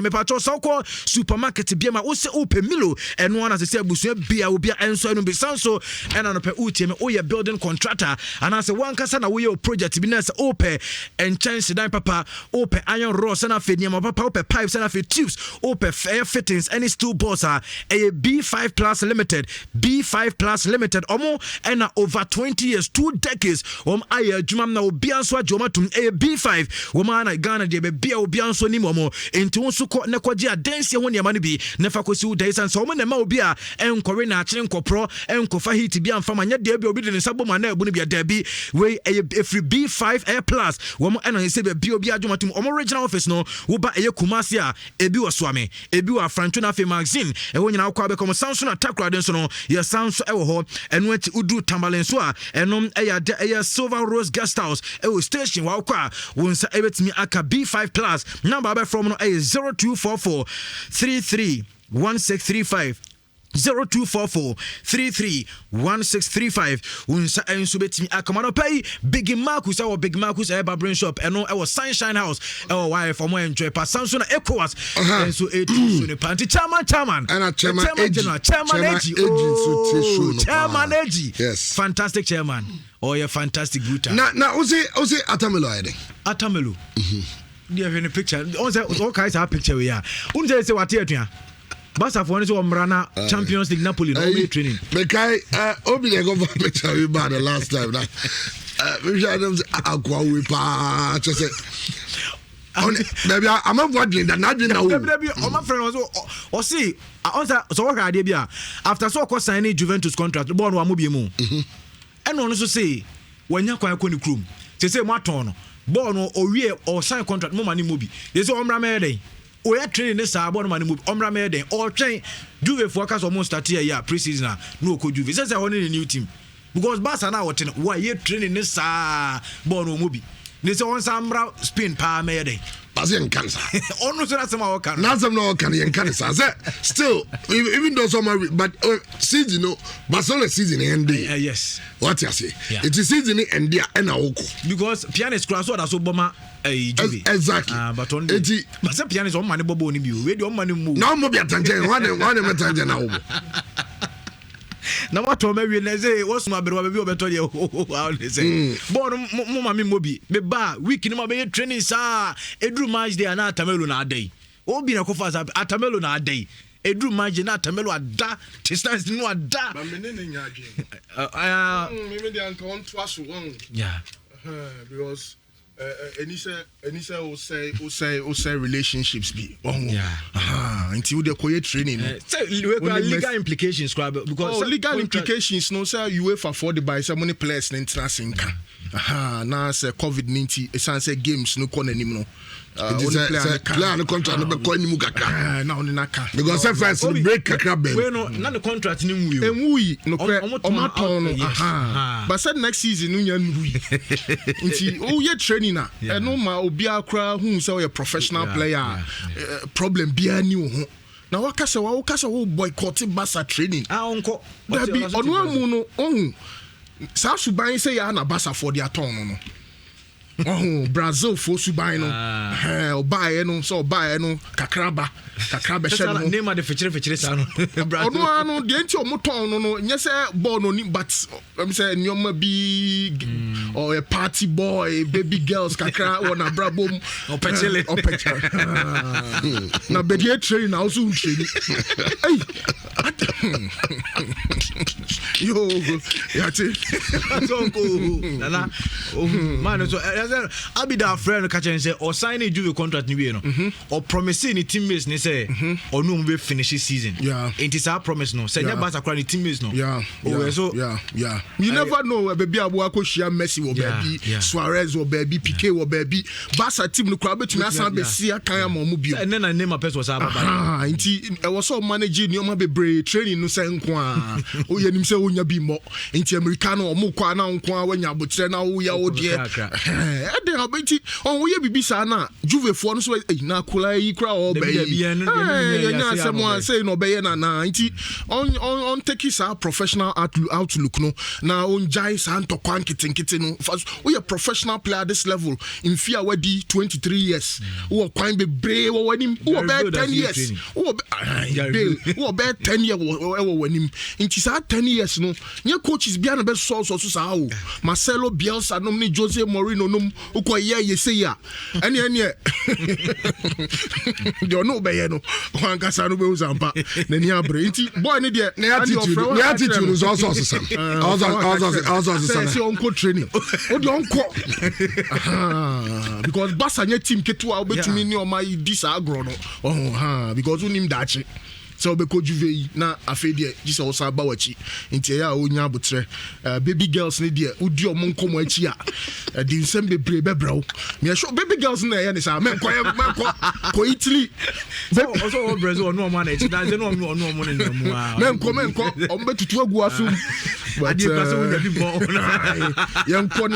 me pa cho so ko supermarket bia ma wo se open milo eno na se abusu bia wo bia enso enu bi sanso ena no pe utimi wo ye building contractor ana se wan kasa na wo ye project bi na se open and chance dan papa open iron rods na fe niam papa open pipes na fe tubes open air fittings any steel balls a B5 Plus Limited omo ena over 20 years 2 decades aye adwuma na obi anso adwuma tum B5 woma na Ghana de be bia obi anso ni momo enti won so ko ne kwaje adanse ho ne ma no bi ne fa kosi udai san so mo ne ma obi a enkore na akire nkopro enkofa heat bi amfa manya de bia obi de ne sabo ma na ebu ne bia da bi we every B5 Air Plus womo ena se be bia obi adwuma tum omo original office no wo ba eye Kumasi a ebi wo soame ebi wo Afrancho na fe magazine e wo nyina kwa be komo Samsung atakra den so no ye Samsung e wo ho eno ati udu Tambalen so a enom eya de eya Silver Rose Guest House e wo station wa kwa wonsa ebetimi aka B5 Plus number be from no 0244 331635 0244 331635 unsa enso betimi akamano pay Big Marcus our Big Marcus barbering shop eno e was Sunshine House e wife for more enjoy pa Samsung na ECOWAS enso etu so ne panti chairman and chairman yes fantastic chairman yeah fantastic brutal na uzi atamelo ayde atamelo do you have any picture on say all kinds of picture we are unje say what here Basa for one Mrana Champions League Napoli no training. Mekai obi dey go for picture we bad the last time na. We should them akwa we pa just say Maybe I'm avoiding that. Not doing that. My friend was see. So what idea? After so cost signing Juventus contract, born one movie moon. And also say when you're quite a crew, they say Maton, born or year or sign contract, more money movie. They say Omra Mede. We are training this born money move Omra Mede or train Juve focus almost 30 year preseason. No could Juve. Says I wanted a new team because Barca now why you training this born or movie. They say on some spin pa Mede. Basin cancer. Almost that's some can. Not some no cancer. Still, even though some are, but season, you know, Barcelona season ending. Yes. What you say? It is season ending and because pianist class what so Boma exactly. But on the but some pianist on money bobo ni bi. Where the money move? Now mo be attention. One attention now. Na what maybe na say what's my brother be obeto dey how they say born mo mama mobi be ba week ni ma be training sa edru match dey na atamelo na adai obi na kofa sa atamelo na adai edru match na atamelo ada distance no ada ma me ne nya adwen me dey anka on twaso won yeah because any say relationships be until they create training legal implications because legal implications no say UEFA for the buy some money players na international now say COVID-19 it say games no kon anim no player no contract no be ko anim kakra na on naka because say first break kakra be we no na the contract ni nwu enwui no kre omaton no but said next season no nya nwu nti o ye training na no ma obi akra hu say a professional player problem bia ni ho na wakasa wo boycott Barca training onko that be onu amu no ohun sa suban say ya na Barca for their turn no Brazil for suban no obaye no so obaye no kakraba she no name the feature sa no Brazil onu de nti omoton no nye say ball no ni but I'm say nyoma bi or a party boy baby girls kakra wona brabom opechele na be dey train na also train hey yo yati nana man so Abida friend catch and say or sign a Juve contract ni we no or promising ni teammates ni say or no we finish this season it is our promise no say never Barca ni teammates no so you never know baby abo akohia Messi wo baby Suarez wo baby Piqué wo baby Barca team no kwa betumi asan be si akan am mu bio and then I name a person was aba nti e was so manage ni o ma bebre training no say nko a o yanim say onya bi mo nti Americano o mu kwa na nko a wanya abotre na wo ya wo de ade abeti on wo ye bibisa na Juve fo no so na kula yi kra o be yi nya asemo say no be ye na nti on take his professional outlook no na on jai san to kwan kitinkiti no we a professional player at this level in fear wadi 23 years wo kwan be brave wo wanim wo be 10 years wo be 10 years wo wanim nti sa 10 years no nya coaches bia na be so sa o Marcelo Bielsa no ni Jose Mourinho no ukoye yese ya ene de no be ye no wan kasa no be uzampa na ni abre nti boy ni de na attitude is also some say onko training o de onko because Barca nya team ketua obetumi ni o mai dis agro no because unim dachi so be ko Juve na afede just also abawachi nti ya onya abotre baby girls ni de udi o monkomo achi a di nsem be brawo me show baby girls na ya ni sa men ko Italy so Brazil no man na da no mo ne mu men ko o betutu agu asu adi pass we be bon yanko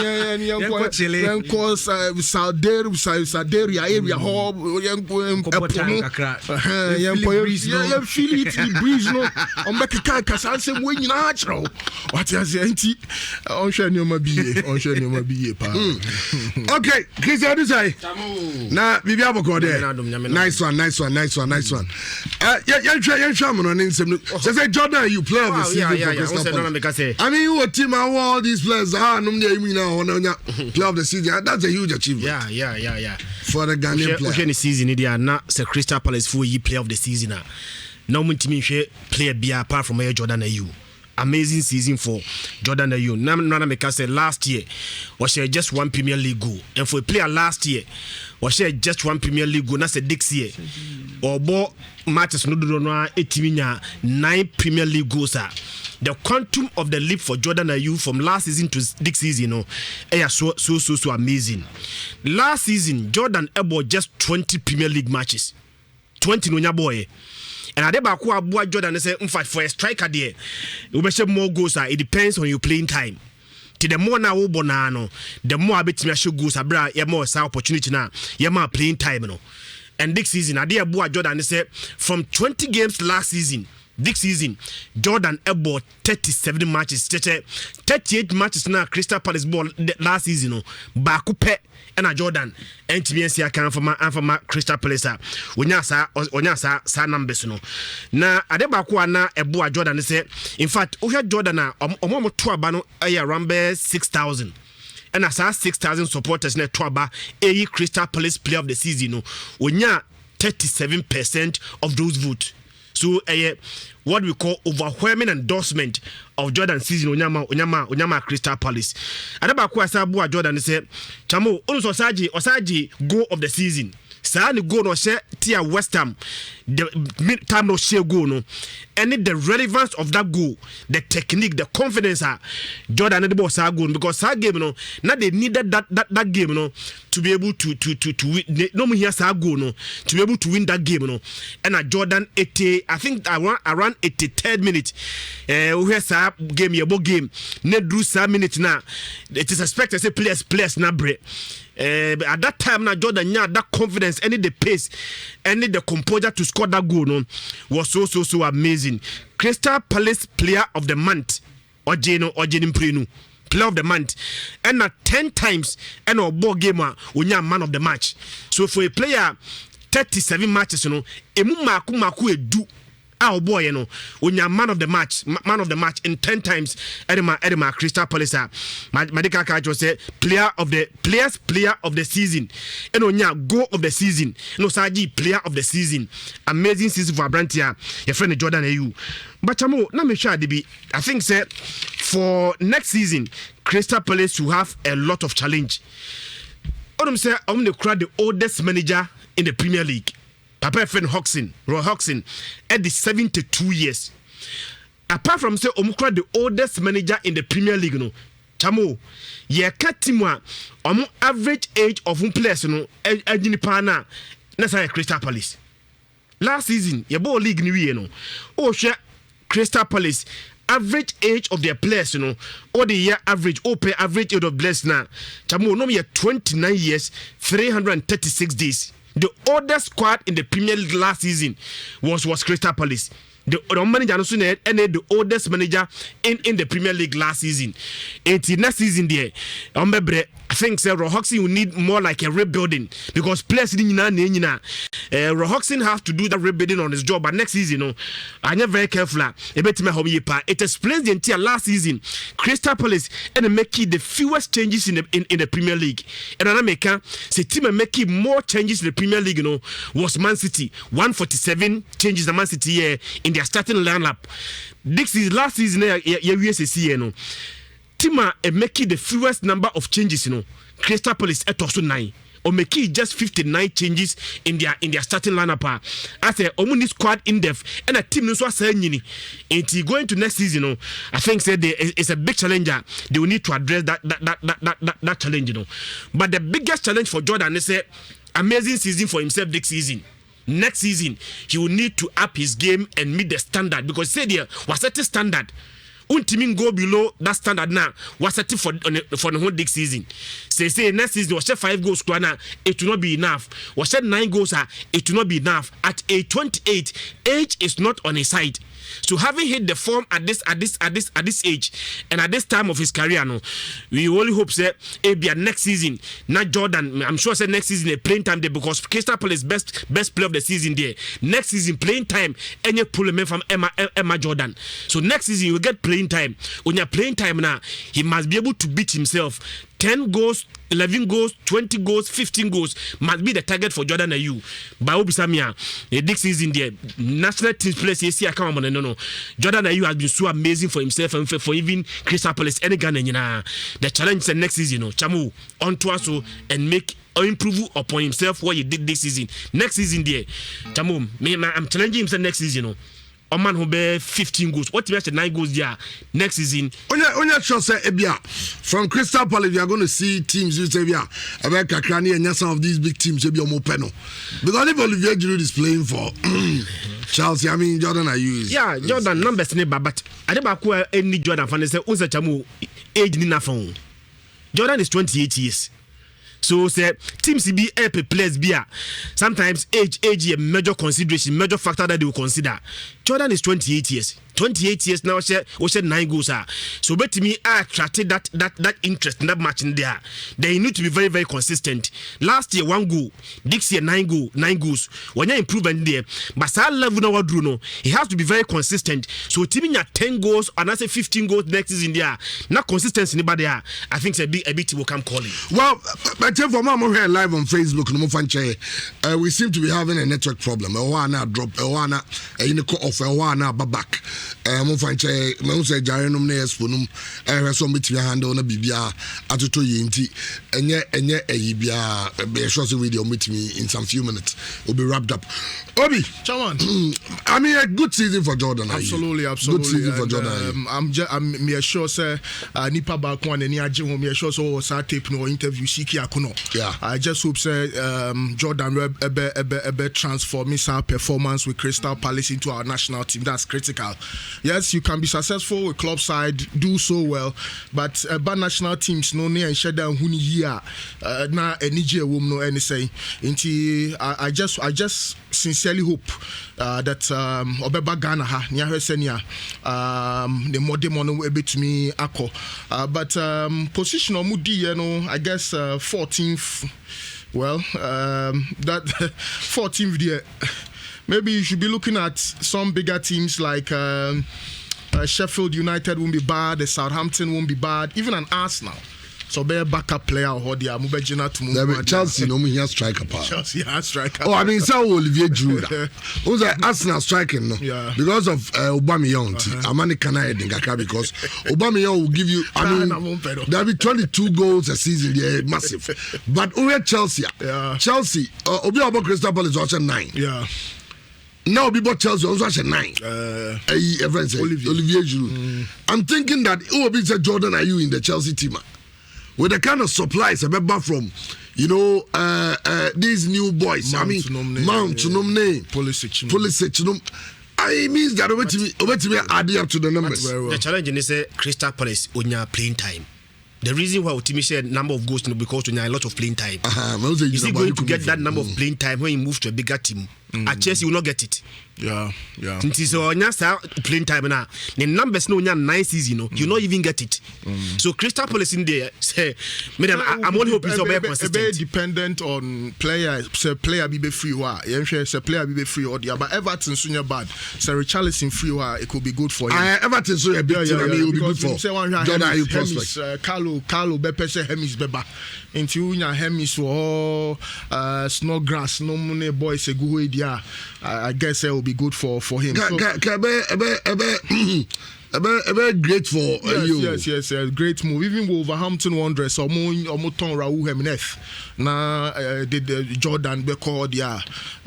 Saudi area ho yanko feel it the breeze no on back kasa nsem we nyina achro what is anti on hwe nyoma biye pa okay kiss you say na bibi aboko there nice one yan sham no nsem say Jordan you play of the season I mean what team all these players num dey you now play of the season that's a huge achievement yeah for the Ghanaian player okay the season they are not Sir Crystal Palace for you play of the season now muntimi hwe player bia apart from Jordan Ayew amazing season for Jordan Ayew. Nana Meka said last year was just one Premier League goal, and for a player last year was just one Premier League goal. That's a Dix year or more matches no do no 9 Premier League goals. The quantum of the leap for Jordan Ayew from last season to this season, so amazing. Last season, Jordan Ayew just 20 Premier League matches, 20 no boy. And I deba ko abua Jordan say for a striker there, we be more goals. It depends on your playing time. The more na wo bonano, the more abetimi show goals abra ye more sa opportunity na ye more playing time no. And this season, I did abua Jordan say from 20 games last season. This season, Jordan bought 37 matches. 38 matches now. Crystal Palace ball last season. No, Bakupe and a Jordan. And to be I can for my Crystal Palace. Onya sa numbers no. Na Adebaku na eboa Jordan say. In fact, we had Jordan na omo to abano around 6,000. And as 6,000 supporters na to aba Crystal Palace player of the season no. Onya 37% of those votes. So what we call overwhelming endorsement of Jordan season Onyama Crystal Palace. Adabakwa Sabu Jordan say Chamo Osaji goal of the season. Saa ni goal no share tia West Ham the time no share goal no. Any the relevance of that goal, the technique, the confidence Jordan the boss goal because that game no now they needed that game no to be able to win. No me hear sa goal no to be able to win that game no. And Jordan 80 I think around 83rd minute we hear sa game yebo game ne drew sa minute na it is expected say players na break. At that time now Jordan had that confidence, any the pace, any the composure to score that goal no, was so amazing. Crystal Palace player of the month or Jenim Prenu player of the month and 10 times and a ball gamer when you're man of the match. So for a player 37 matches emu maku edu our boy, you know, when you're man of the match in 10 times, Edema Crystal Palace, Madika Kajo said, player of the season, and on your goal of the season, no Saji, player of the season, amazing season for Abrantia, your friend Jordan Ayew. But Chamo, let me share the I think, sir, for next season, Crystal Palace will have a lot of challenge. I'm saying, I'm going to cry the oldest manager in the Premier League. Papa friend Roy Hodgson, at the 72 years. Apart from say Omukra the oldest manager in the Premier League no. Chamo, ye katimwa average age of players no ejinipa na say Crystal Palace. Last season, ye ball league ni no. Oh share Crystal Palace average age of their players or the year average average age of players na. Chamo no me 29 years 336 days. The oldest squad in the Premier League last season was Crystal Palace. The manager and the oldest manager in the Premier League last season. Until next season there, I think Roy Hodgson will need more like a rebuilding because players Roy Hodgson has to do that rebuilding on his job. But next season, I'm not very careful. It explains the entire last season. Crystal Palace and making the fewest changes in the Premier League. And America, the team making more changes in the Premier League. Was Man City 147 changes the Man City in their starting lineup. This is last season. Tima making the fewest number of changes, Crystal Palace at also 9. Or making just 59 changes in their starting lineup. As a omni squad in depth and a team no so saying it going to next season. I think said it's a big challenge. They will need to address that challenge. But the biggest challenge for Jordan is a amazing season for himself this season. Next season, he will need to up his game and meet the standard because said there was set a standard. Untimin go below that standard now. Was set for the whole next season. Say next season was 5 goals to it will not be enough. Was 9 goals it will not be enough. At age 28, age is not on his side. So having hit the form at this age and at this time of his career, we only hope that be next season. Not Jordan. I'm sure say next season a playing time there because Crystal Palace best player of the season there. Next season playing time any pull from Emma Jordan. So next season you will get playing time. When you're playing time now, he must be able to beat himself 10 goals, 11 goals, 20 goals, 15 goals must be the target for Jordan Ayew. But Obisamia, this season there, national team players here come on no. Jordan Ayew has been so amazing for himself and for even Crystal Palace any Ghana. The challenge is next season, Chamu on to us and make or improve upon himself what he did this season. Next season there, Chamu, I'm challenging him next season. A man who bear 15 goals. What if 9 goals there next season? Onya sure say Ebia from Crystal Palace, you are going to see teams who say Ebia about Kakrani and some of these big teams Ebia Mopeno. Because if Olivier Giroud is playing for Chelsea, I mean Jordan Ayew. Yeah, Jordan numbers never, but I never any Jordan fan say unsa chamu age ni na phone. Jordan is 28 years. So say teams be help players be sometimes age a major consideration, major factor that they will consider. Jordan is 28 years. 28 years now, she 9 goals. So, but to me, I attracted that interest in that match in there. They need to be very, very consistent. Last year, 1 goal. This year, 9 goals. When you improve in there, but that level now, Bruno, he has to be very consistent. So, teaming at 10 goals and I say 15 goals next season there, not consistency anybody there. I think a bit will come calling. Well, but for Mama here live on Facebook, we seem to be having a network problem. A one drop, a one off, a one back. Mo fanche mo say jare nom na esponum so meti handle na bibia atoto yenti enye eyibia be sure say video metimi in some few minutes will be wrapped up. Obi Chairman, I mean a good season for Jordan. Absolutely. Good season for Jordan. I'm me sure say nipa ba ko ani age ho me sure so sa tape no interview Siki Akuno. Yeah. I just hope say Jordan ebe transform his performance with Crystal Palace into our national team. That's critical. Yes, you can be successful with club side, do so well, but bad national teams no near and shut down huni here na enije wom no any say. I just sincerely hope that Obeba Ghana ha near her senior the more demon able to me ako but position of Mudi, you know, I guess 14th. Well, that 14th there. Maybe you should be looking at some bigger teams like Sheffield United won't be bad, the Southampton won't be bad, even an Arsenal. So be a backup player or the Amubejina to move. Chelsea no me striker power. Chelsea has striker. Oh, I mean so Olivier Giroud. Who's the Arsenal striking no? Yeah. Because of Aubameyang. Amani Kana Edingaka because Aubameyang will give you there'll be 22 goals a season, yeah, massive. But over Chelsea. Yeah. Chelsea Obi Obo Crystal Palace also 9. Yeah. Now people Chelsea also has 9. Olivier Giroud. I'm thinking that it will be Jordan Ayew in the Chelsea team. With the kind of supplies I remember from, you know, these new boys. Mount Nomne, Pulisic. It means that over to me add up to the numbers. The challenge is Crystal Palace on your playing time. The reason why Otimi said number of goals because you have a lot of playing time. Is he going to get that number of playing time when he moves to a bigger team? At Chelsea, you will not get it. Yeah. So on your playing time now, the numbers no nice season, you not even get it. So Crystal Palace in there say, I'm only hoping so consistent. Very dependent on players. Say player be free wa. Say player be free or the but Everton soon bad. Say Richarlison free wa. It could be good for him. Everton so a big team. I mean, it will be good for Jordan Ayew prospect. Carlo Beppe say Hemis Beba. Into your Hemis or Snodgrass. No money boys a good idea. I guess it will be good for him. Great for you. Yes, great move. Even Wolverhampton Wanderers or Moton Raul Jimenez. Now did Jordan Becker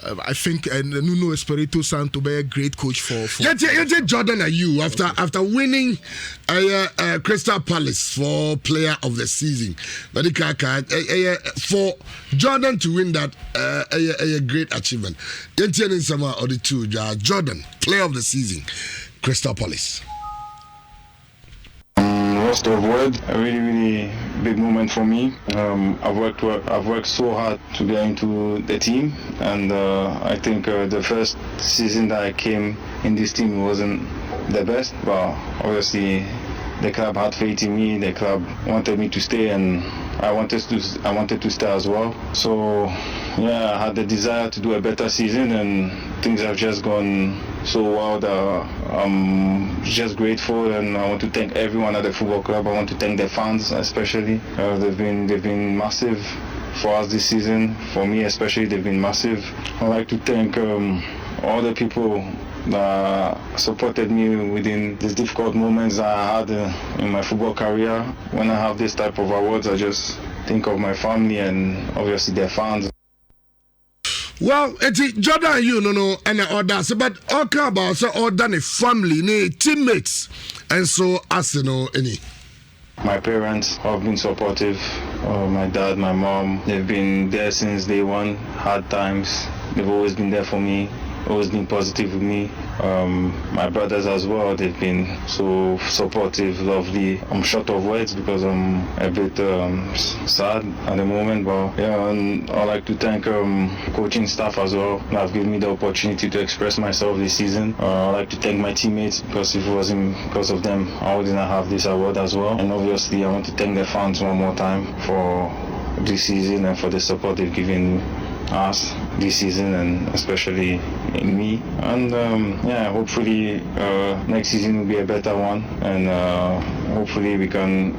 I think Nuno Espirito Santo be a great coach for. Jordan Ayew after winning Crystal Palace for Player of the Season. For Jordan to win that a great achievement. Or the two Jordan Player of the Season, Crystal Palace. Lost of word, a really big moment for me. I've worked so hard to get into the team, and I think the first season that I came in this team wasn't the best, but obviously the club had faith in me. The club wanted me to stay, and I wanted to stay as well. So yeah, I had the desire to do a better season, and things have just gone so well that I'm just grateful, and I want to thank everyone at the football club. I want to thank the fans especially. They've been massive for us this season. For me especially, they've been massive. I'd like to thank all the people that supported me within these difficult moments I had in my football career. When I have this type of awards, I just think of my family and obviously their fans. Well, it's Jordan, you know, and others, but all about so all done a family, teammates, and so as you know, any. My parents have been supportive. My dad, my mom, they've been there since day one. Hard times, they've always been there for me. Always been positive with me. My brothers as well, they've been so supportive, lovely. I'm short of words because I'm a bit sad at the moment, but yeah, and I'd like to thank coaching staff as well that have given me the opportunity to express myself this season. I'd like to thank my teammates because if it wasn't because of them, I wouldn't have this award as well. And obviously, I want to thank the fans one more time for this season and for the support they've given us this season, and especially in me. And yeah, hopefully next season will be a better one, and hopefully we can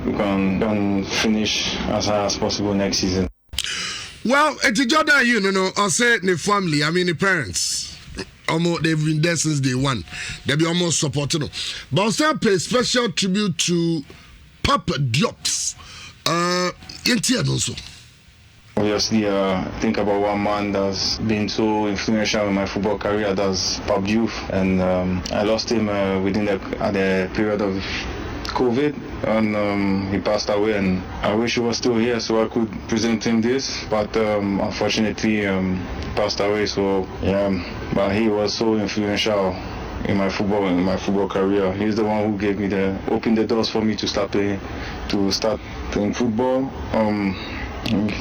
finish as high as possible next season. Well, it's Jordan, you know, I say the family, I mean the parents. Almost they've been there since day one. They'll be almost supporting them. But I'll still pay special tribute to Papa Diop. Also. Obviously, think about one man that's been so influential in my football career, that's Pap Diouf, and I lost him at the period of COVID, and he passed away, and I wish he was still here so I could present him this, but unfortunately he passed away. So yeah, but he was so influential in my football career. He's the one who opened the doors for me to start playing football.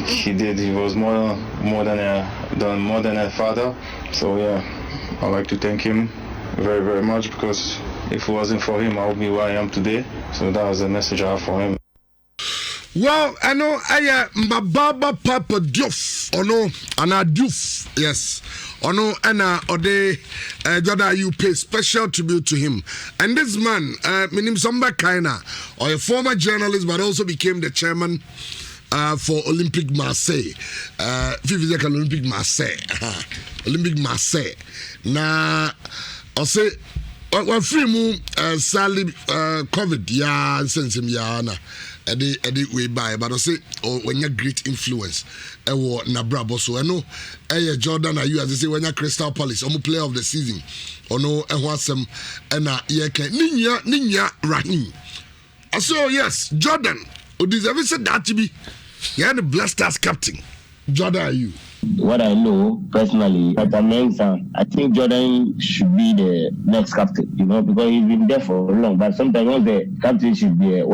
He did. He was more than a father. So yeah, I'd like to thank him very, very much, because if it wasn't for him, I would be where I am today. So that was the message I have for him. Well, I know Mbaba Papa Diouf, Diouf, yes. Jordan, you pay special tribute to him. And this man, meaning Samba Kaina, or a former journalist, but also became the chairman for Olympic Marseille. Olympic Marseille. Olympic Marseille. Now, I'll say, when free move, Sally COVID, yeah, and send him, yeah, Eddie way by, but I say, when you're great influence, Nabrabo, so I know, Jordan, are you, as they say, when you're Crystal Palace, I'm a player of the season, or no, and what's some, and Nhyira Rahim. So, yes, Jordan, who deserves that to be, you're the Blasters captain. Jordan, are you? What I know personally, as a man, I think Jordan should be the next captain, because he's been there for long. But sometimes once the captain should be a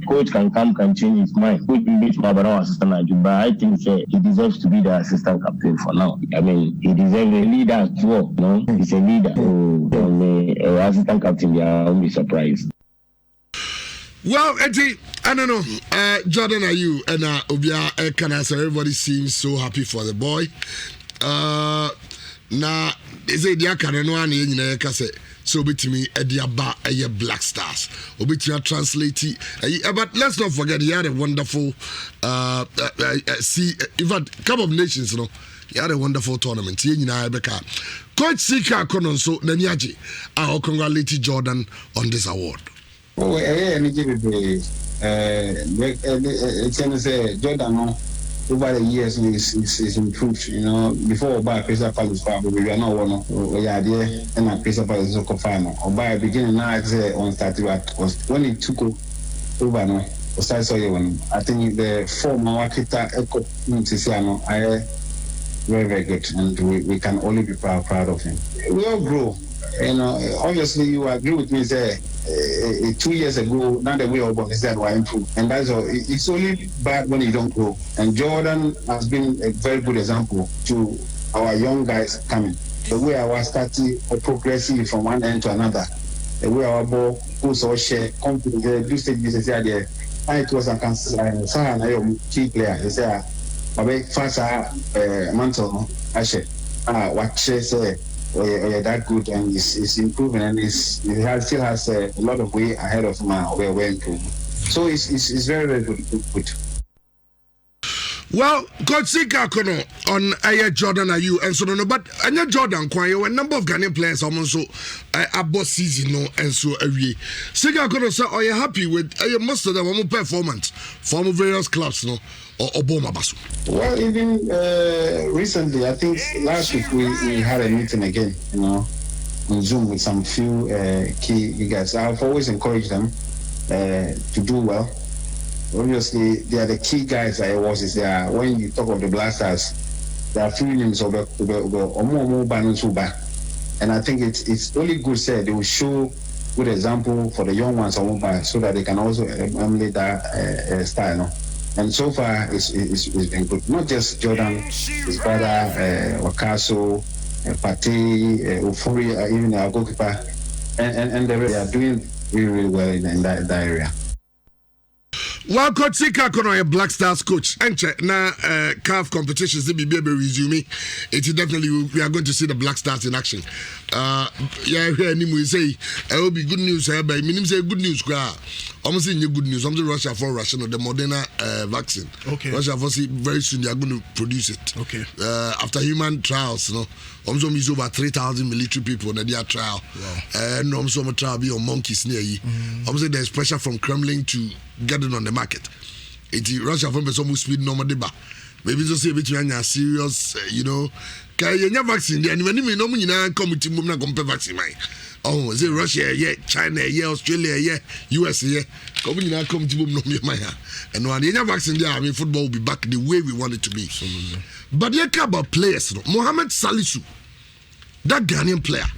coach can change his mind. Coach will be my assistant, but I think he deserves to be the assistant captain for now. I mean, he deserves a leader as well. He's a leader. So, assistant captain, I won't be surprised. Well, Eddie, I don't know. Jordan, are you? And Obia can answer. Everybody seems so happy for the boy. Now, they say they can't know any say so bit me Eddie Abba a Black Stars. Obit translate it. But let's not forget he had a wonderful in fact, Cup of Nations, he had a wonderful tournament. Coach Sika Kononso Nanyaji, I'll congratulate Jordan on this award. Oh, and give it Jordan over the years is improved. Before by Crystal Palace, we are not one. We are there, and Crystal Palace is final. Or by beginning now, on started when it took over. No, I saw you one. I think the former Wakita Echo Mutisiano, I very, very good, and we can only be proud of him. We all grow. Obviously, you agree with me. Say 2 years ago, now the way our body is that we improve, and that's all. It's only bad when you don't grow. And Jordan has been a very good example to our young guys coming. The way our starting progressing from one end to another, the way our ball goes or share, confidence, do stages there. It was a key player. They say, "Abe fast mantle, Ashe, watch say." that good, and it's improving, and still has a lot of way ahead of him. We're improving. So it's very, very good. Well, Coach Sika Kono on Jordan Ayew and so no, but Anya Jordan Kwanye, a number of Ghanaian players almost so about season no and so every Sika Kono say, are you happy with most of them performance from various clubs no or Boma Basu? Well, even recently, I think last week we had a meeting again, on Zoom with some few key guys. I've always encouraged them to do well. Obviously, they are the key guys. When you talk of the Blasters, there are few names of and I think it's only good said they will show good example for the young ones so that they can also emulate that style. No? And so far, it's been good. Not just Jordan, his brother, Wakaso, Pate, Ofori, even our goalkeeper, and they are doing really, really well in that area. Well, Coach Sika Kono, a Black Stars coach, and na CAF competitions they be resume. It's definitely we are going to see the Black Stars in action. Yeah, here we say it will be good news. But meaning say good news. Almost saying good news. I'm Russia for Russia the Moderna vaccine. Okay. Russia for see very soon they are going to produce it. Okay. After human trials, almost is over 3,000 military people in their trial. Wow. And almost trial be on monkeys near you. Almost there's pressure from Kremlin to get it on the market. It's Russia from some speed normal deba. Maybe just say between a serious, Kaya vaccine. And when you know come to Mumna compare vaccine. Oh, is it Russia? Yeah, China? Yeah, Australia? Yeah, US? Yeah. Come to Mumna. And when the vaccine there, I mean, football will be back the way we want it to be. But you care about players, Mohamed Salisu, that Ghanaian player,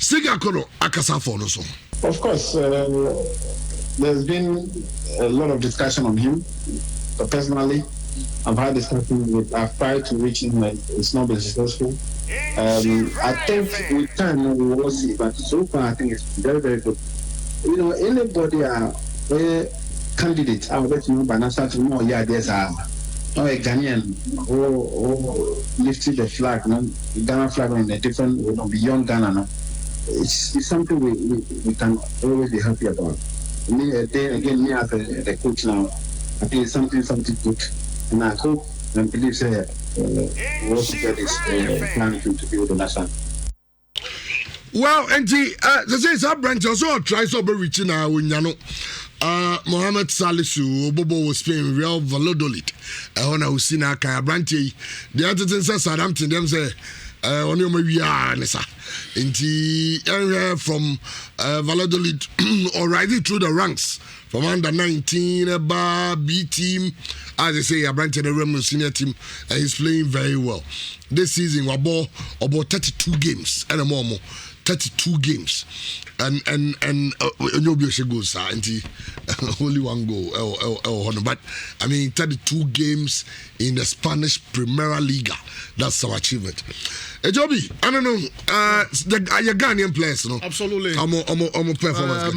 Siga Kono Akasa for no so. Of course, there's been a lot of discussion on him. But personally, I've had discussion I've tried to reach him, but it's not been successful. I think with time we will see, but so far I think it's very, very good. Anybody candidate, I'll let you know by now start to know, there's a Ghanaian who lifted the flag, the Ghana flag in a different, beyond Ghana. It's something we can always be happy about. Me as the coach now, I think it's something good, and I hope and believe we also get this plan to build the national. Well, and the say some branch also try so be reaching now when Mohamed Salisu Bobo was playing Real Valladolid. On a Usina Kaya branch. The other thing says Southampton them say on your maybe Nessa. From Valladolid already through the ranks from under 19 B team, as I say, a branch of the Remo senior team, and he's playing very well. This season, we about 32 games and a more. 32 games and goes only one goal but I mean 32 games in the Spanish Primera Liga. That's our achievement. Joby, I don't know the Ghanaian players, absolutely. I'm performance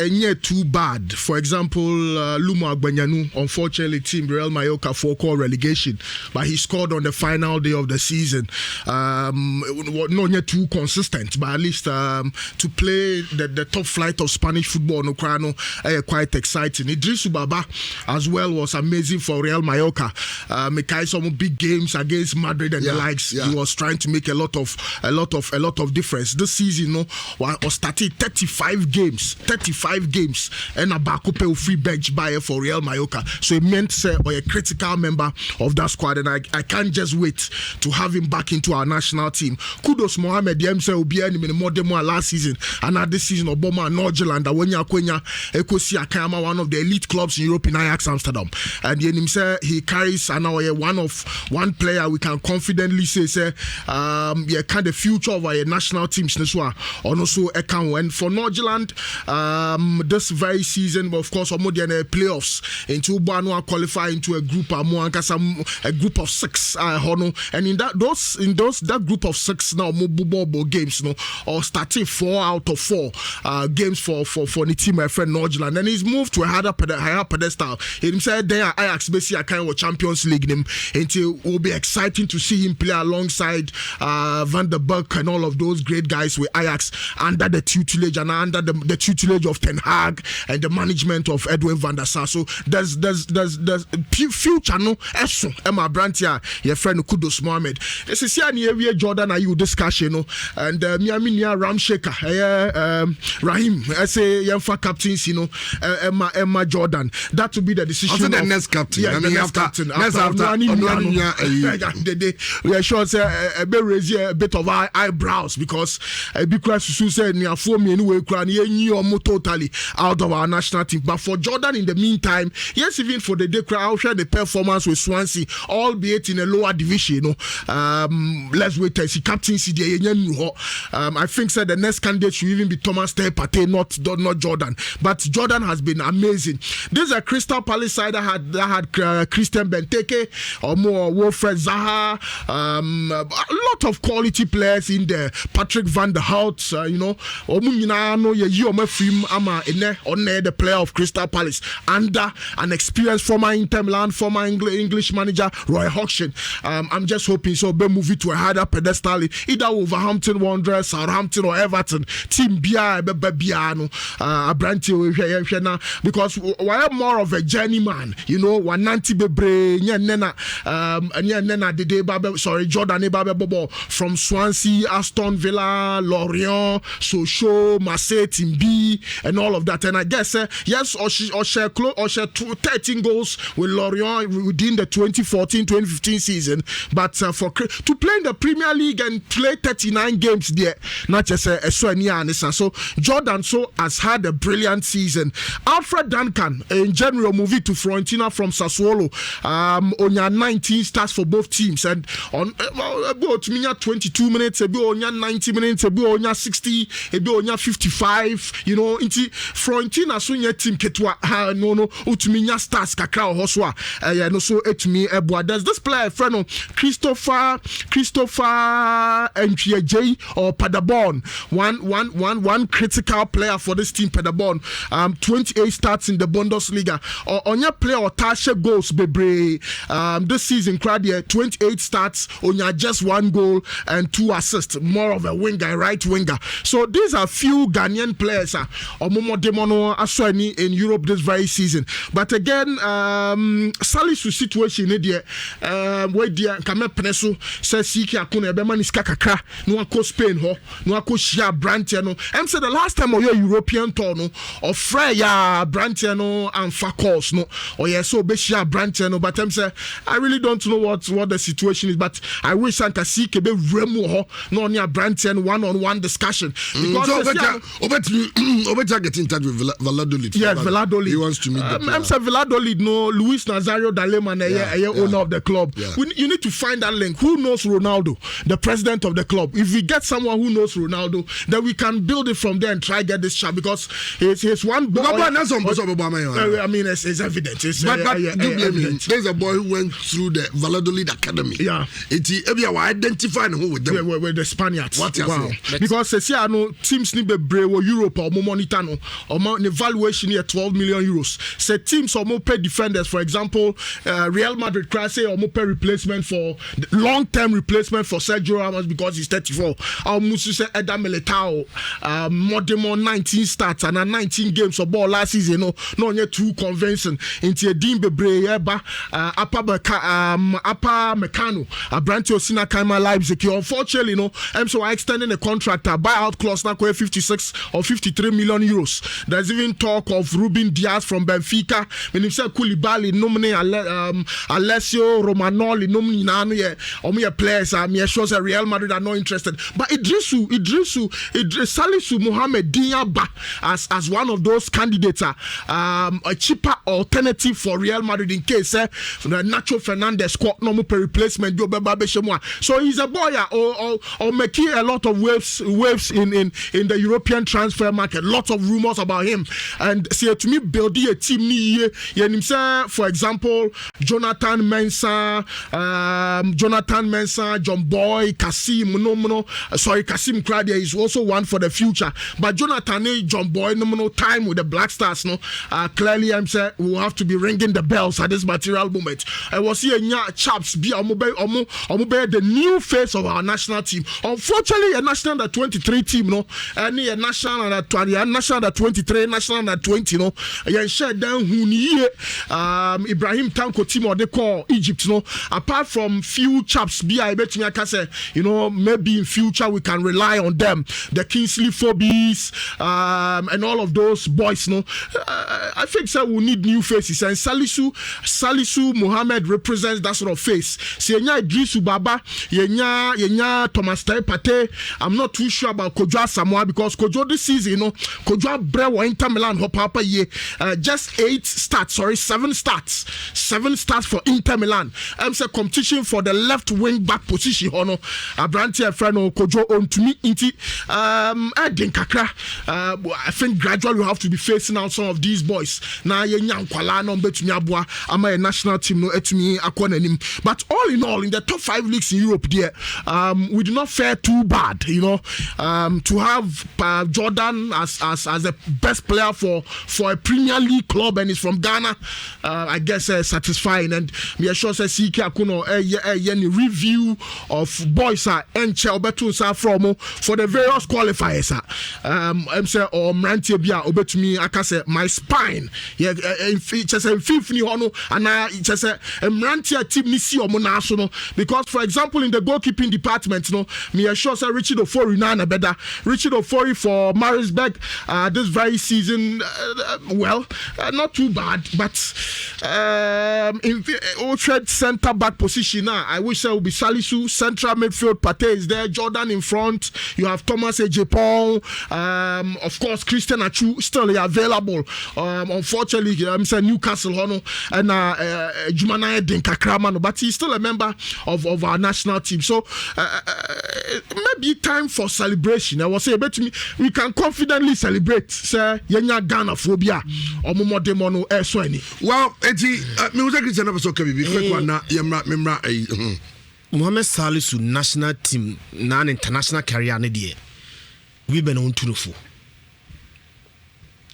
and yet too bad. For example, Lumo Agbenyanu, unfortunately team Real Mallorca for relegation, but he scored on the final day of the season. Not yet too consistent, but at least to play the top flight of Spanish football quite exciting. Idrisu Baba as well was amazing for Real Mallorca. Making some big games against Madrid and the likes. He was trying to make a lot of difference. This season, was starting 35 games, and a backup free bench buyer for Real Mallorca. So it meant a critical member of that squad, and I can't just wait to have him back into our national team. Kudos Mohamed Yemse Obi in the more last season, and now this season Obama Norgeland Awenya Kwenya Ekosi Akama, one of the elite clubs in Europe in Ajax Amsterdam, and he carries one player we can confidently say kind of future of our national teams also and for Norgeland this very season, but of course playoffs into Banua qualify into a group of 6 and in that group of 6 now games or starting 4 out of 4 games for the team my friend Nordjylland, and he's moved to a higher pedestal. He said there Ajax basically a kind of Champions League him, and it will be exciting to see him play alongside Van der Beek and all of those great guys with Ajax under the tutelage and under the tutelage of Ten Hag and the management of Edwin van der Sar. So there's future no eso Emma Brantia your friend Kudos Mohammed. This is here Jordan are you discussion and Miami near Ramsheka Rahim I say Yemfa captains Emma Jordan. That will be the decision of the next captain. Yeah, the next captain. We are sure say raise a bit of eyebrows because because Susu said near 4 million we totally out of our national team. But for Jordan in the meantime, yes, even for the day crowd, share the performance with Swansea, albeit in a lower division. Let's wait and see captaincy there. I think said the next candidate should even be Thomas Partey, not Jordan. But Jordan has been amazing. This is a Crystal Palace side that had Christian Benteke or more Wilfred Zaha, a lot of quality players in there. Patrick Van der Hout, the player of Crystal Palace under an experienced former Inter Milan, former English manager Roy Hodgson. I'm just hoping so be move it to a higher pedestal, either Wolverhampton Wanderers, Southampton or Everton. Team Bia Bebiano, because we're more of a journeyman, Wananti Bebre, Jordan Bobo from Swansea, Aston Villa, Lorient, Sochaux, Marseille, Team B, and all of that. And I guess yes, or share 13 goals with Lorient within the 2014-2015 season. But to play in the Premier League and play 39 games there, not just a so Jordan has had a brilliant season. Alfred Duncan in general movie to Fiorentina from Sassuolo. On your 19 starts for both teams, and on about 22 minutes, on your 90 minutes, on your 60, on your 55. Into Fiorentina so your team ketwa no utminya stars kakra hoswa no so etumi eboa. There's this player friend of Christopher J or Paderborn, one critical player for this team. Paderborn 28 starts in the Bundesliga on your player or Tasha goals bebre this season crowd here 28 starts on your just 1 goal and 2 assists, more of a winger, right winger. So these are few Ghanaian players Omomo Demono Aswani in Europe this very season. But again, Salisu situation there, where dear Kame Peneso says Siki Akuna Bemanis Kakaka, no ako Spain ho, no ako Shia Brantiano. And so the last time your European tour no, or Freya Brantiano and Fakos no, or yeah, so Beshia Brantiano. But I'm saying I really don't know what the situation is. But I wish Santa Siki be Remo ho, no near Brantiano one-on-one discussion. Because get in touch with Valladolid. Yes, Valladolid. He wants to meet the player. I'm saying Valladolid, no, Luis Nazario Daleman, owner of the club. Yeah. You need to find that link. Who knows Ronaldo, the president of the club? If we get someone who knows Ronaldo, then we can build it from there and try get this shot because he's one boy. I mean, it's evident. But do blame him. There's a boy who went through the Valladolid Academy. Yeah. It's identifying who with them. With the Spaniards. What you wow. say? Because teams need to brave Europe or monitor no or the valuation here 12 million euros. Say teams or more pay defenders, for example, Real Madrid cry say or more pay replacement for long-term replacement for Sergio Ramos because he's 34. Musu say Eda Militao more 19 starts and 19 games of ball last season. No yet too convincing. Into a Dean Bebre Upper Meccano Abrante Osina Kaima Leipzig. Unfortunately, so I extending a contract buyout clause now 56 or 53 million euros. There's even talk of Ruben Diaz from Benfica. When you say Koulibaly, nominate Alessio Romagnoli, nominate players. Me shows that Real Madrid are not interested. But Salisu Mohamed Diaba as one of those candidates, a cheaper alternative for Real Madrid in case Nacho Fernandez squad no more replacement. So he's a boy or making a lot of waves in the European transfer market. Lots of rumors about him. And see to me building a team for example Jonathan Mensah, John Boy, Kasim Kradia is also one for the future. But Jonathan John Boy time with the Black Stars, no, clearly I'm saying we will have to be ringing the bells at this material moment. I was here, chaps, be the new face of our national team. Unfortunately, a national under 23 team, no, and a national under 20, a national under 23, national under 20, no, you share down who Ibrahim Tanko team or they call Egypt, no. Apart from few chaps, be I bet me I can say, you know, maybe in future we can rely on them. The Kingsley Phobies, and all of those boys, no. I think so we need new faces, and Salisu Mohammed represents that sort of face. See, Idrisu Baba, yenya Thomas Pate. I'm not too sure about Kojo Samoa because Kojo this season, you know, Kojo Brewa Inter Milan hopapa ye just 7 starts for Inter Milan. I'm say competition for the left wing back position. Hono Abranti friend Kojo on to me inti Kakra. I think gradually we have to be facing out some of these boys. Now yenya nkwala no betumi aboa ama a national team no etumi akona nim. But all in all, in the top 5 leagues in Europe there, we do not fare too bad, you know. To have Jordan as the best player for a Premier League club and he's from Ghana, I guess satisfying. And me sure say CK Akuno any review of boys and Chelbetu from for the various qualifiers. I'm say or Mrantie Bia obetumi aka say my spine. Yeah, just a fifth ni hono and just a Mrantie team ni si omo na so no, because for example in the goalkeeping department, no, me sure say Richard Ofori na better. Richard Ofori for Marisburg this very season, well, not too bad, but in the centre back position now, I wish there would be Salisu, central midfield, Pate is there, Jordan in front, you have Thomas Ejepong, of course Christian Achu still available. Unfortunately, I'm saying Newcastle Hono and Jumana Denkakrama, but he's still a member of our national team. So maybe time for celebration. I was saying, bet me we can confidently celebrate. Say yenya Ghana phobia or momo demono eswani. Well, eti me was Christian episode kabi quick one na yemra Mohamed Salisu national team na international career ne die. We been on tunofo.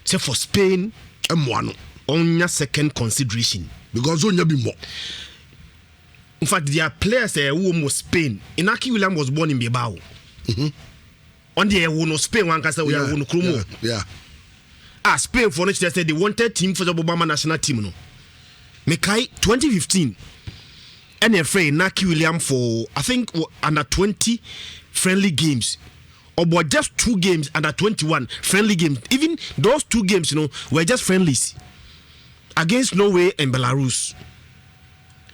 Say for Spain M1 on your second consideration because on be more. In fact, there are players who was Spain. Inaki William was born in Bilbao. On the no Spain one cast away no Krumo. Yeah. Spain for which they said they wanted team for the Obama national team. No. Mekai 2015. And afraid Naki William for I think under 20 friendly games. Or but just 2 games under 21 friendly games. Even those 2 games, you know, were just friendlies against Norway and Belarus.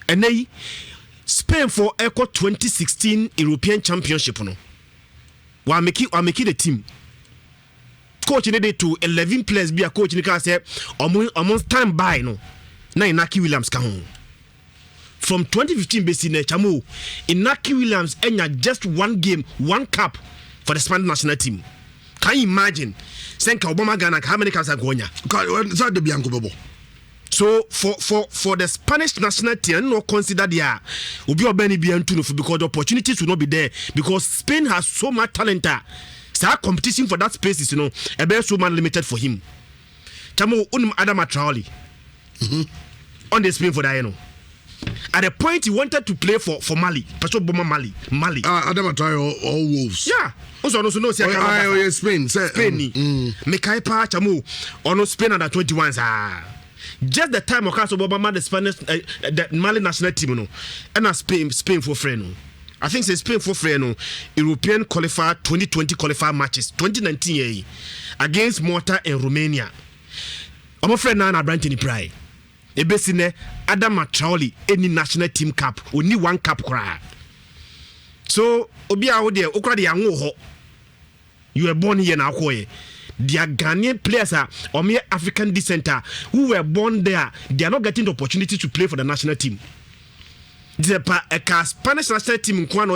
And they Spain for Echo 2016 European Championship. No, we make it the team. Coach needed to 11 players be a coach. Nika say almost time by no. Na Inaki Williams come home. From 2015 base in Chamu, Inaki Williams enya just 1 game, 1 cap for the Spanish national team. Can you imagine? Senka Obama Ghana how many caps are going? So for the Spanish national team, no consider there will be a Benny because the opportunities will not be there because Spain has so much talent. So competition for that space is a bit so man limited for him. Chamo Adama Traore on the Spain for that at the point he wanted to play for Mali, Mali. Adama Traore all Wolves. Yeah. Also no say Spain. Mekaipa Chamo on Spain under 21s. Just the time of Obama the Spanish the Mali national team no and Spain for friend. I think say Spain for friend European qualifier 2020 qualifier matches 2019 against Malta and Romania. I'm friend na Brantini Pride. Ebesine Adama Traore any national team cap only 1 cap cry. So obi a wo de okra de anwo ho. You were born here na akoye. Their Ghanaian players are or mere African descent who were born there. They are not getting the opportunity to play for the national team. The Spanish national team in Kwano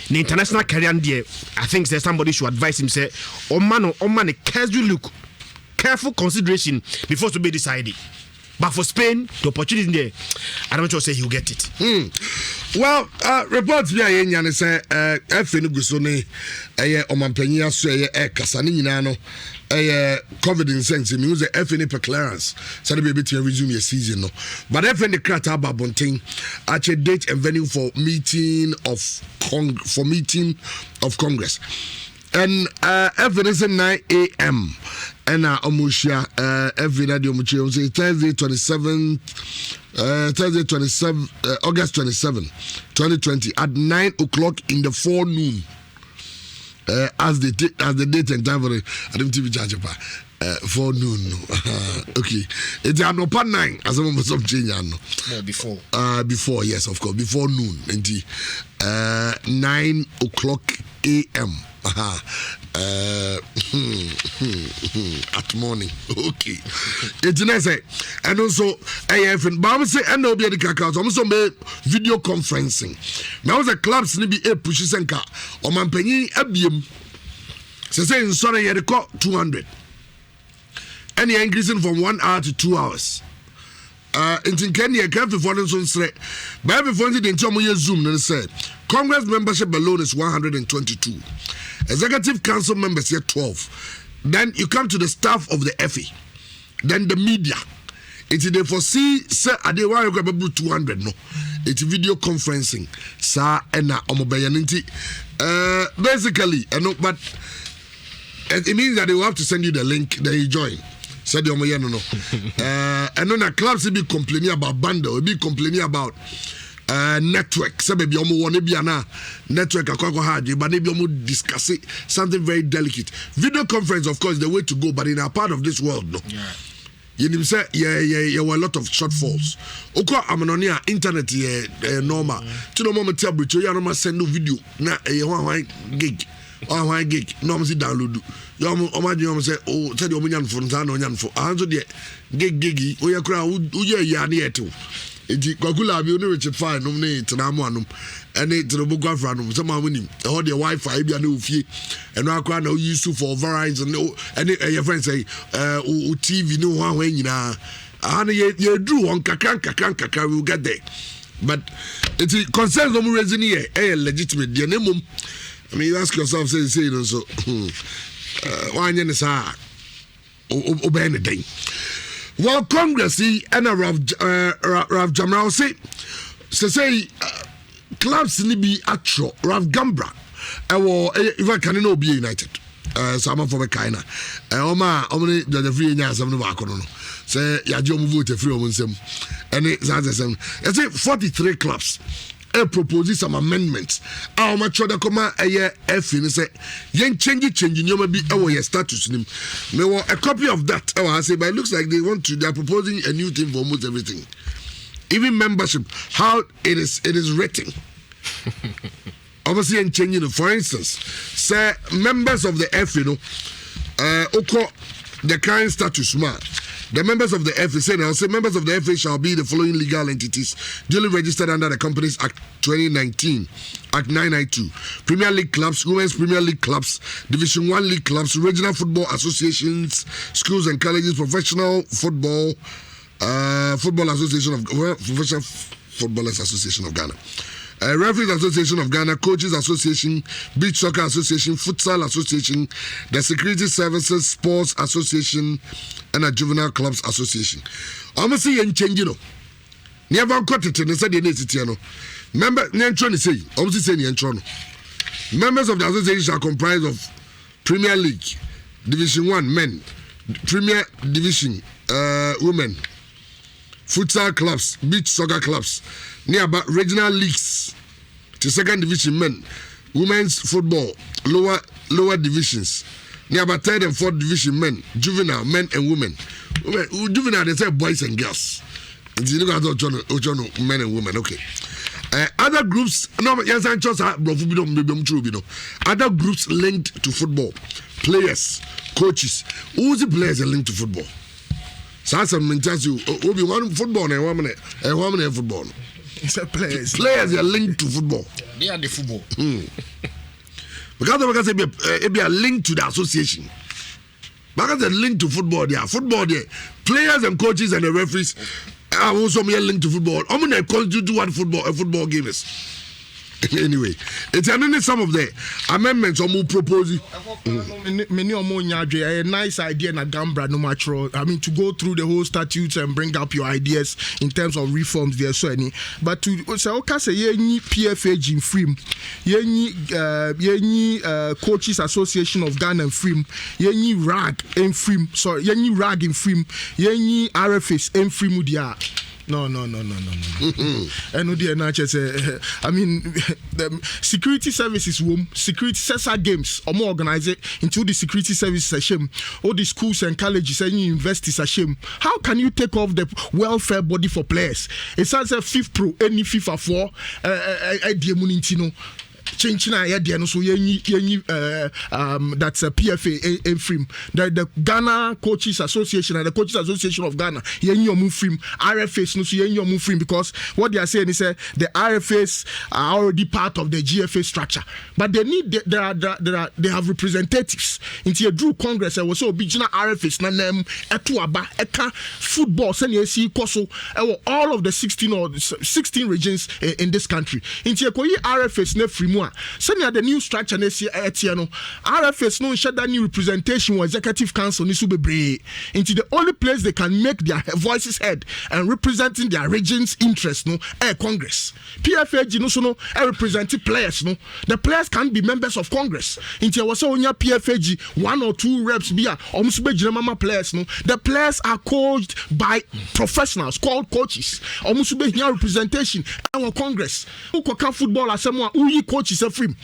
the international career there. I think somebody should advise him say, "Oh man, careful consideration before to be decided." But for Spain, the opportunity there, I don't want to say he'll get it. Well, reports via Yenyan say, F. Nugusone, Omampenia, Kasani Nano, COVID in sense means the FNA per clearance so they be able to resume your season no but FNA create about Bonting actually date and venue for meeting of Congress and FNA is 9 a.m. and Omushia every day Omushia say Thursday 27 August 27 2020 at 9 o'clock in the forenoon. As the date and time for the TV charge for noon. Okay, it's an open 9 as a moment of change. No, before yes, of course, before noon. 9 o'clock a.m. At morning. Okay, it's nice. And also, AF and Baba say, and no be the cacao. Also, made video conferencing. Now the clubs need be a pushes and car or man penny a beam. So saying sorry, you had 200. And you're increasing from 1 hour to 2 hours. In Kenya, careful for them, so but before they didn't tell me Zoom, and said Congress membership alone is 122. Executive Council members here 12. Then you come to the staff of the FA. Then the media. It's they foresee say ade wa you grab 200 no. It's video conferencing. Sa and na omobayanti. Basically, but it means that they will have to send you the link, then you join. Said the omoyano no. And then the clubs will be complaining about bundle, will be complaining about network. So maybe omo want be na network akwa hard, but maybe omo discuss it something very delicate. Video conference, of course, is the way to go, but in a part of this world, no. Yeah. You say yeah were a lot of shortfalls. Oko amanonia internet normal. To no moment tell bridge you normal send no video na one gig. One gig. No see download. You imagine say oh tell you omunyan for nza no nyan for. Anzo de gig we kra uye ya na eto. Enti kwakula bi onu reach fine no ne tena mo anum. Ene tena bogwa fra no so ma munim. E ho de wifi bia na ofie. Eno akra na use for Verizon and your friend say TV no one when nyina. Ana ye drew on kakran we will get there. But it concerns them raising here legitimate the name. I mean you ask yourself say so why nyene sa obey anything. Well, Congress and Rav Jamrao say clubs ni be actual Rav Gambra if I can no be United some for the kind oma the free nya some no back no say ya je omu vote free omu nsem and it's 43 clubs propose some amendments ma choda koma F ni say yen change nyoma bi your status nim me a copy of that I say but it looks like they are proposing a new thing for almost everything, even membership, how it is written. Obviously, and changing. For instance, say members of the FA, the current status, the members of the FA say members of the FA shall be the following legal entities duly registered under the Companies Act 2019, Act 992, Premier League clubs, Women's Premier League clubs, Division 1 League clubs, regional football associations, schools and colleges, professional football, Football Association of Professional Footballers Association of Ghana. Referees Association of Ghana, Coaches Association, Beach Soccer Association, Futsal Association, the Security Services Sports Association, and a Juvenile Clubs Association. Almost see and change, Never got it and said the Netiano. Member Nantron say, obviously say Nantron. Members of the association shall comprise of Premier League, Division 1 men, Premier Division women, futsal clubs, beach soccer clubs, nearby regional leagues, to second division men, women's football, lower divisions, nearby third and fourth division men, juvenile men and women. Juvenile they say boys and girls. You look at men and women, okay. Other groups, other groups linked to football, players, coaches. Who's the players are linked to football? So some tells you, Obi one football and woman football. It's a players. Players are linked to football. They are the football. Because it be a link to the association. Because they're linked to football, they are football there. Players and coaches and the referees are also linked to football. How many constitute what a football game is? Anyway, it's only some of the amendments or more proposing. Many or more a nice idea na Gambra no matter. I mean, to go through the whole statutes and bring up your ideas in terms of reforms there so any. But to say okay say ye PFA in free, ye Coaches Association of Ghana and free, ye RAG in free. Sorry, ye RAG in free, ye RFS in free mudia. No. And I mean, the security services room, security CESA games, or more organize it into the security services a shame. All the schools and colleges and universities a shame. How can you take off the welfare body for players? It's as a fifth pro, any FIFA 4, Diamunintino. Changing idea, so that's a PFA in frame. The Ghana Coaches Association and the Coaches Association of Ghana, move frame. RFAs no so move frame because what they are saying is the RFAs are already part of the GFA structure, but they need they have representatives into a Drew Congress. I was so big RFAs na nem etuaba eka football send you see koso all of the 16 regions in this country. Into a RFAs ne free. Send the new structure next year RFS no share that new representation or executive council needs to be into the only place they can make their voices heard and representing their region's interests Congress. PFAG no so no representing players no. The players can't be members of Congress. Into was so PFAG 1 or 2 reps be almost be mama players no. The players are coached by professionals called coaches. Almost be representation our Congress. Who can football as someone who coach is a free.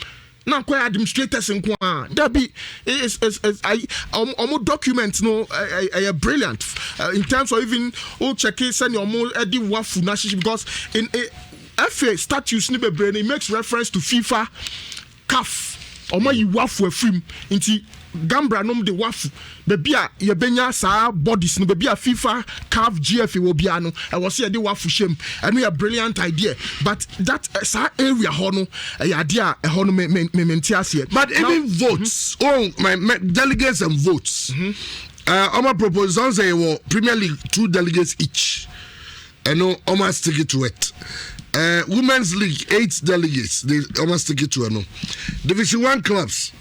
Now, quite administrators and that be is documents no brilliant in terms of even check it send your more Eddie Wafu national because in FA statutes it makes reference to FIFA, CAF, or my Wafu a free into Gambra nom de wafu baby a ye benya sa bodies no baby a FIFA CAF GFA will be ano I was here the wafu shame and we a brilliant idea but that sa area ho no idea ho no me here but now, even votes my delegates and votes our proposal say Premier League 2 delegates each and no almost stick it to it. Women's League 8 delegates they almost stick it to no. Division 1 clubs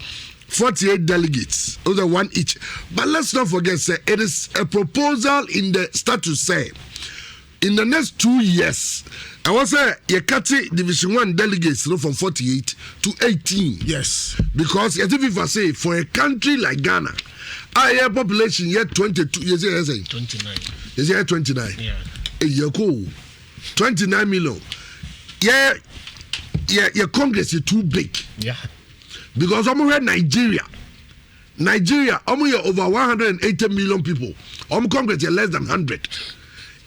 48 delegates, those are 1 each. But let's not forget, say, it is a proposal in the statute say, in the next 2 years, I was say, you cut Division 1 delegates from 48 to 18. Yes. Because, as if I say, for a country like Ghana, our population here 22, yes, 29. Yes, 29. Yeah. You go 29 million. Yeah, your Congress is too big. Yeah. Because I'm here Nigeria, I'm here over 180 million people. Congress is less than 100.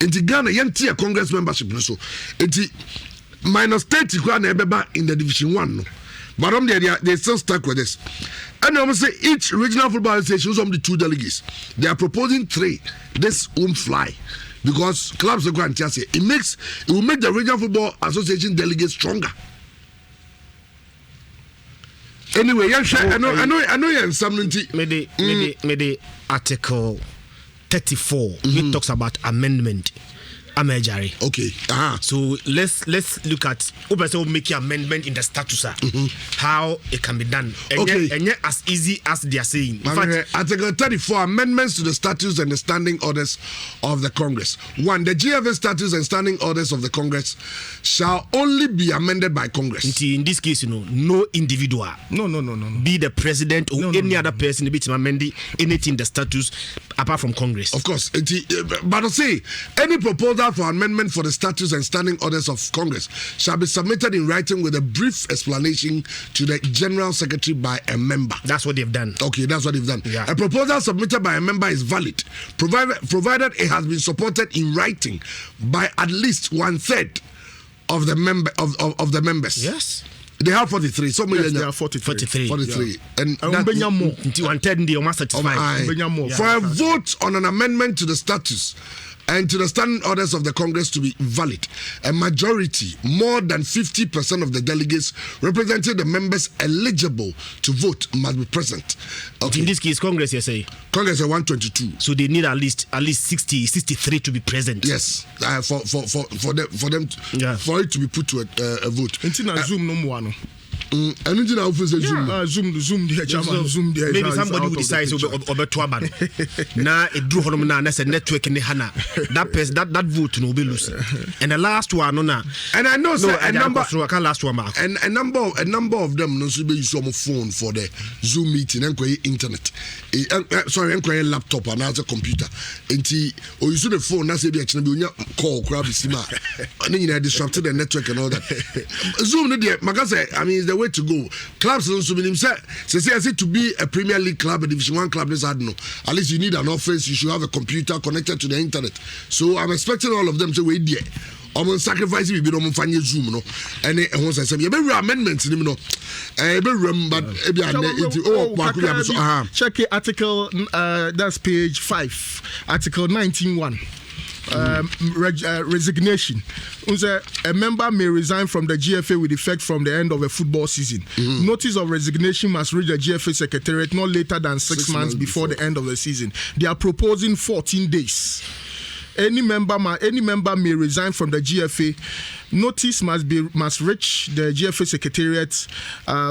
In Ghana, you see a Congress membership. So, it's minus 30 in the Division 1. No? But they still stuck with this. And I'm say each regional football association is only 2 delegates. They are proposing 3. This won't fly. Because clubs are going to say it will make the regional football association delegates stronger. Anyway, I know you're something. Maybe Article 34 it talks about amendment. Amejari. Okay. So let's look at make an amendment in the status how it can be done. Okay. And yet as easy as they are saying. In fact, Article 34 amendments to the statutes and the standing orders of the Congress. 1. The GFA statutes and standing orders of the Congress shall only be amended by Congress. In this case, no individual. No. Be the president or any other person be to amend anything in the statutes apart from Congress. Of course. But I say any proposal for amendment for the statutes and standing orders of Congress shall be submitted in writing with a brief explanation to the General Secretary by a member. That's what they've done. Okay, that's what they've done. Yeah. A proposal submitted by a member is valid, provided it has been supported in writing by at least 1/3 of the members. Yes. They have 43. Some yes, they are 43. 43. Yeah. And more. for a vote on an amendment to the statutes and to the standing orders of the Congress to be valid, a majority, more than 50% of the delegates representing the members eligible to vote must be present. Okay. In this case, Congress, you say? Congress are 122. So they need at least 63 to be present. Yes, for them for it to be put to a vote. Zoom no more. Zoom there, Zoom there. Maybe somebody who decides over Tuaban. Now it drew home now. That's a network in the Hana. That vote no be loose. And the last one, no. And I know a number. Last one, and a number of them no should be use some phone for the Zoom meeting and internet. Sorry, and laptop and other computer. And or you the phone. That's be actually call grab sima. And then you disrupted the network and all that. Zoom no there. Magase, I mean, the way to go. Clubs don't submit himself. Say to be a Premier League club, a Division 1 club, at least you need an office, you should have a computer connected to the internet. So I'm expecting all of them to wait there. I'm sacrifice we be on fanya Zoom no. And once I say you be amendments no. But check it article that's page 5, article 19.1. Resignation. A member may resign from the GFA with effect from the end of a football season. Notice of resignation must reach the GFA secretariat not later than 6 months before the end of the season. They are proposing 14 days. Any member may resign from the GFA. Notice must reach the GFA secretariat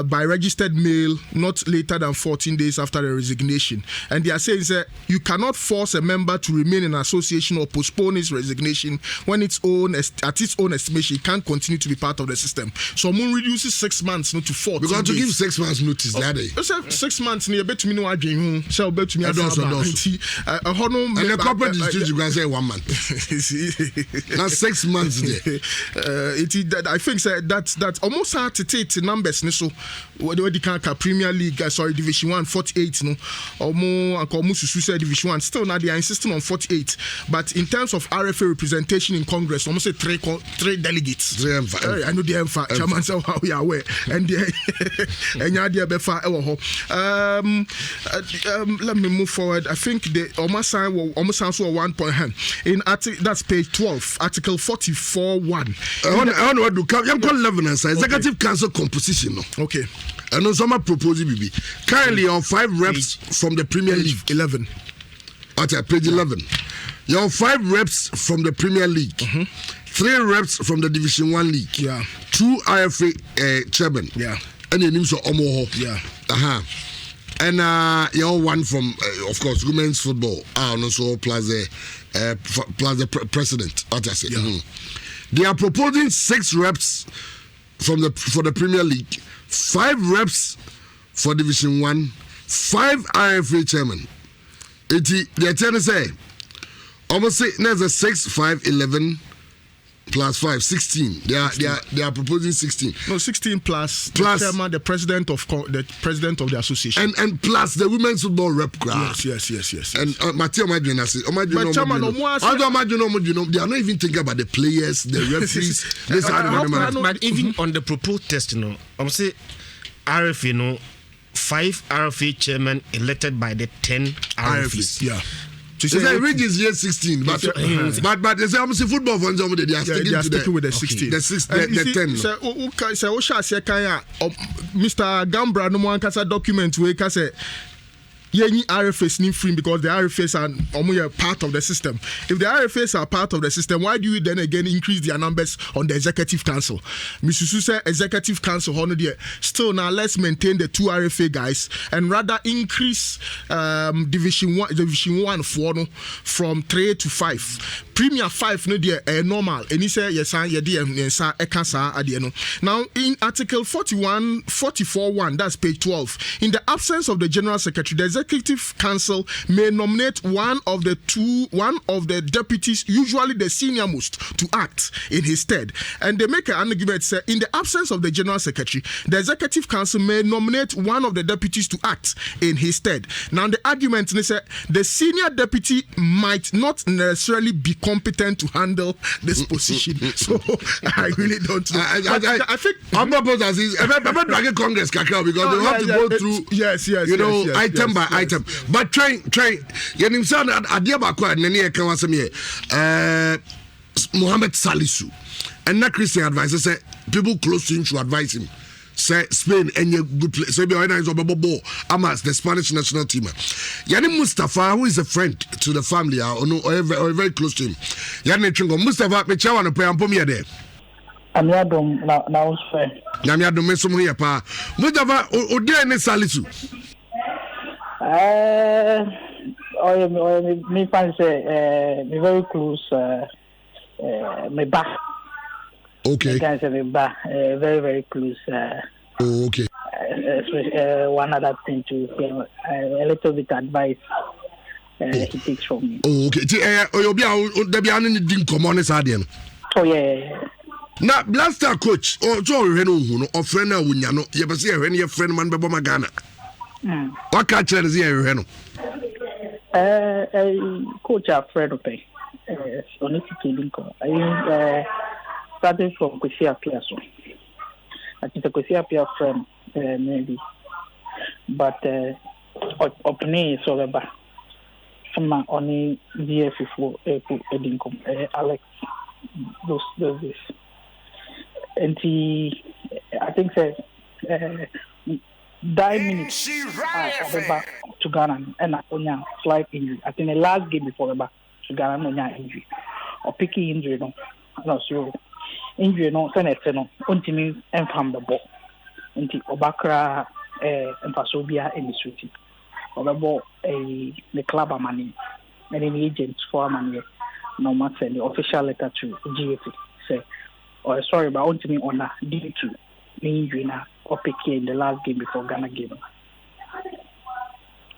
by registered mail not later than 14 days after the resignation. And they are saying that you cannot force a member to remain in association or postpone his resignation when at its own estimation he can't continue to be part of the system. So Moon reduces 6 months not to 14 days. Because to give 6 months notice that day. 6 months near bet to me no again. So bet to me and the corporate district you can say 1 month. Now 6 months there. I think that's almost hard to take the numbers. So what the Premier League, Division 1 48 no, almost Division 1. Still now they are insisting on 48. But in terms of RFA representation in Congress, almost say three delegates. I know the EMFA chairman say how we are aware, and the let me move forward. I think the almost answer 1 point in article that's page 12, article 44.1. I want to come. I'm calling 11 executive council composition. No. Okay. And no some proposal will be currently on 5 reps from the Premier League. 11. Okay, page 11. You have 5 reps from the Premier League. 3 reps from the Division 1 League. Yeah. 2 IFA chairman. Yeah. And your name's Omoho. Yeah. And you have 1 from, of course, women's football. And also plus the president. What I say. Yeah. They are proposing 6 reps for the Premier League, 5 reps for Division 1, 5 IFA chairman. They are trying to say, almost say there's a 6, 5, 11 plus 5, 16. They are proposing 16. No, 16 plus the chairman, the president of the association, and plus the women's football rep crowd. Yes. And Matthew Omadjuna says, they are not even thinking about the players, the referees. But even on the proposed test, I'm say RFA, 5 RFA chairmen elected by the 10 RFAs. Yeah. They say regions year 16, but they say obviously football fans they are sticking with the 16. The 10. So Mr. Gambra no one kasa document we kasa Yenny RFAs need free because the RFAs are part of the system. If the RFAs are part of the system, why do you then again increase their numbers on the executive council? Mr. Susa executive council still now let's maintain the 2 RFA guys and rather increase division 1 from 3 to 5. Premier 5 no dear normal. And he say yes now in article 44.1 that's page 12. In the absence of the general secretary, the executive council may nominate one of the deputies, usually the senior most, to act in his stead. And they make an argument say in the absence of the general secretary, the executive council may nominate one of the deputies to act in his stead. Now the argument is that the senior deputy might not necessarily be competent to handle this position. So I really don't know. I think I'm proposing as is Congress because they have to go through yes, item by item. But train. Yanim san adia ba kwa nani e kan wasem ye. Mohamed Salisu. And na Christian advisor say people close to him should advise him. Say Spain any good place. So be organize Obobo Amas the Spanish national team. Yani Mustafa, who is a friend to the family or very close to him. Yani Chingo Mustafa me chawa no pe ampom ye there. Amiadom na friend. Amiadom me somo ye pa. Mustafa o dey ne Salisu. Me fan say me very close me back. Okay. Very, very close. Okay. One other thing to a little bit advice he takes from me. Okay. Oh, yeah. Now, blaster coach, or Joe or friend of Winyano, you ever see a friend man Baba Ghana? What catch is here, Reno? Coach, a friend of pay. Honestly, starting from Kwesi Appiah, so I think the Kwesi Appiah friend maybe, but opening is over. Some only GF for Edinkom, Alex, those days, and I think that 9 minutes back to Ghana and Onya slight injury. I think the last game before back to Ghana Onya injury or picky injury no so. Injury no senate no ontimi enfam the ball nti obakra empasobia emisruti obebo the club amani and the agent for amani no matter the official letter to GFA say or sorry but ontimi honor due to injury na opeke in the last game before Ghana game.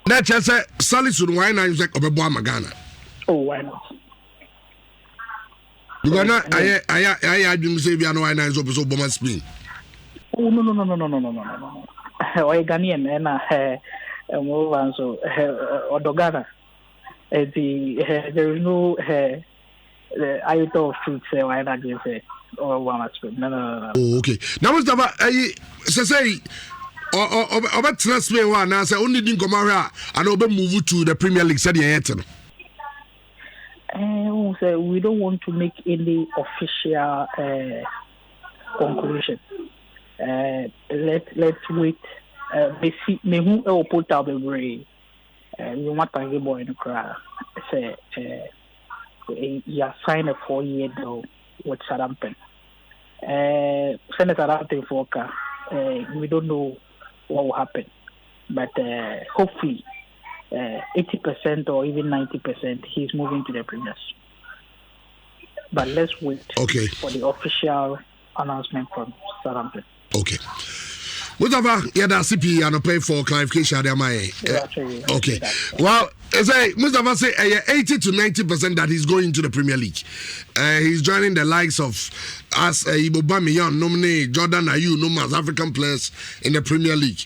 That just say Salisu why na use obebo amagana. Oh, why not? Because now I didn't say we are no I so Boma Spain. Oh no. I Ghanaian and move so Odogana. There is no iota of truth say why not just say or Boma Spain. No. Oh, okay. Now what's that? Say or transfer one now say only didn't come out and over move to the Premier League said the so we don't want to make any official conclusion. Let's wait. Me who put out the brain. You want to get boy in the crowd. Say, you sign a 4-year deal with Southampton. Send Southampton for we don't know what will happen, but hopefully. 80% or even 90%, he's moving to the Premiers. But let's wait for the official announcement from Southampton. Okay. Mustafa, CP and pay for clarification. Okay. Well, Mustafa say 80 to 90% that he's going to the Premier League. He's joining the likes of as Aubameyang, nominee Jordan Ayew, as African players in the Premier League.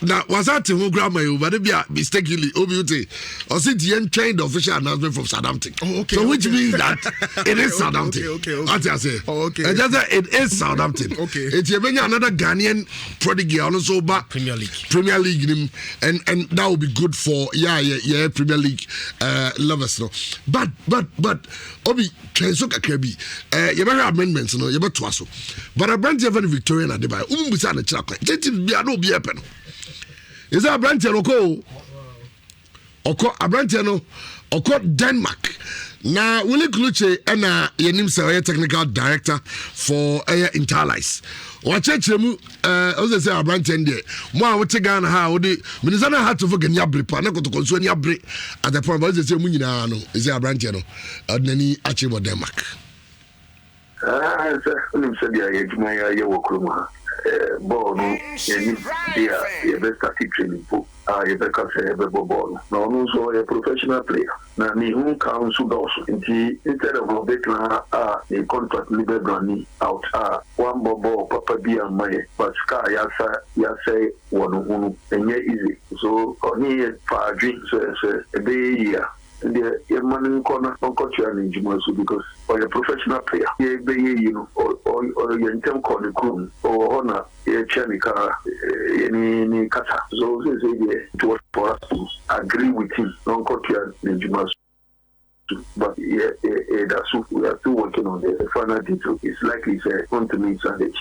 Now, was that who grammar you, but it mistakenly, obviously, or since you trained the official announcement from Southampton. So, which means that it is Southampton. Okay. What I say? Okay. Just that it is Southampton. Okay. It's another Ghanaian prodigy, also back Premier League, and that will be good for Premier League lovers. No, but Obi Trenso Kakebi, you better amendments, no, you better twasso. But a branch of Victorian at the by Umbusan the Chakra. Be a no be happen. Is that a branch of Oko a branch of Denmark? Now, Willie Kluche and Yenim technical director for Interlice. Watch it, as say, a branch and there. More what you gonna have, Minnesota had to forget Yabri, Panaco to consume Yabri at the point where they say, Munino, is there a branch, and then achieve Denmark. Ball, you best start training for. You better say a ball. No, also a professional player. Now, me who counts also instead of making a contract liberally out. One ball, Papa be and my but Sky, ya say one who and easy. So, only for drinks a day. the money corner on culture and so because or a professional player, you know, or your term call the crew or honor a chanica any kata. So it was for us to agree with him, non culture and but that's we are still working on the final detail. It's likely to come to me Sunday.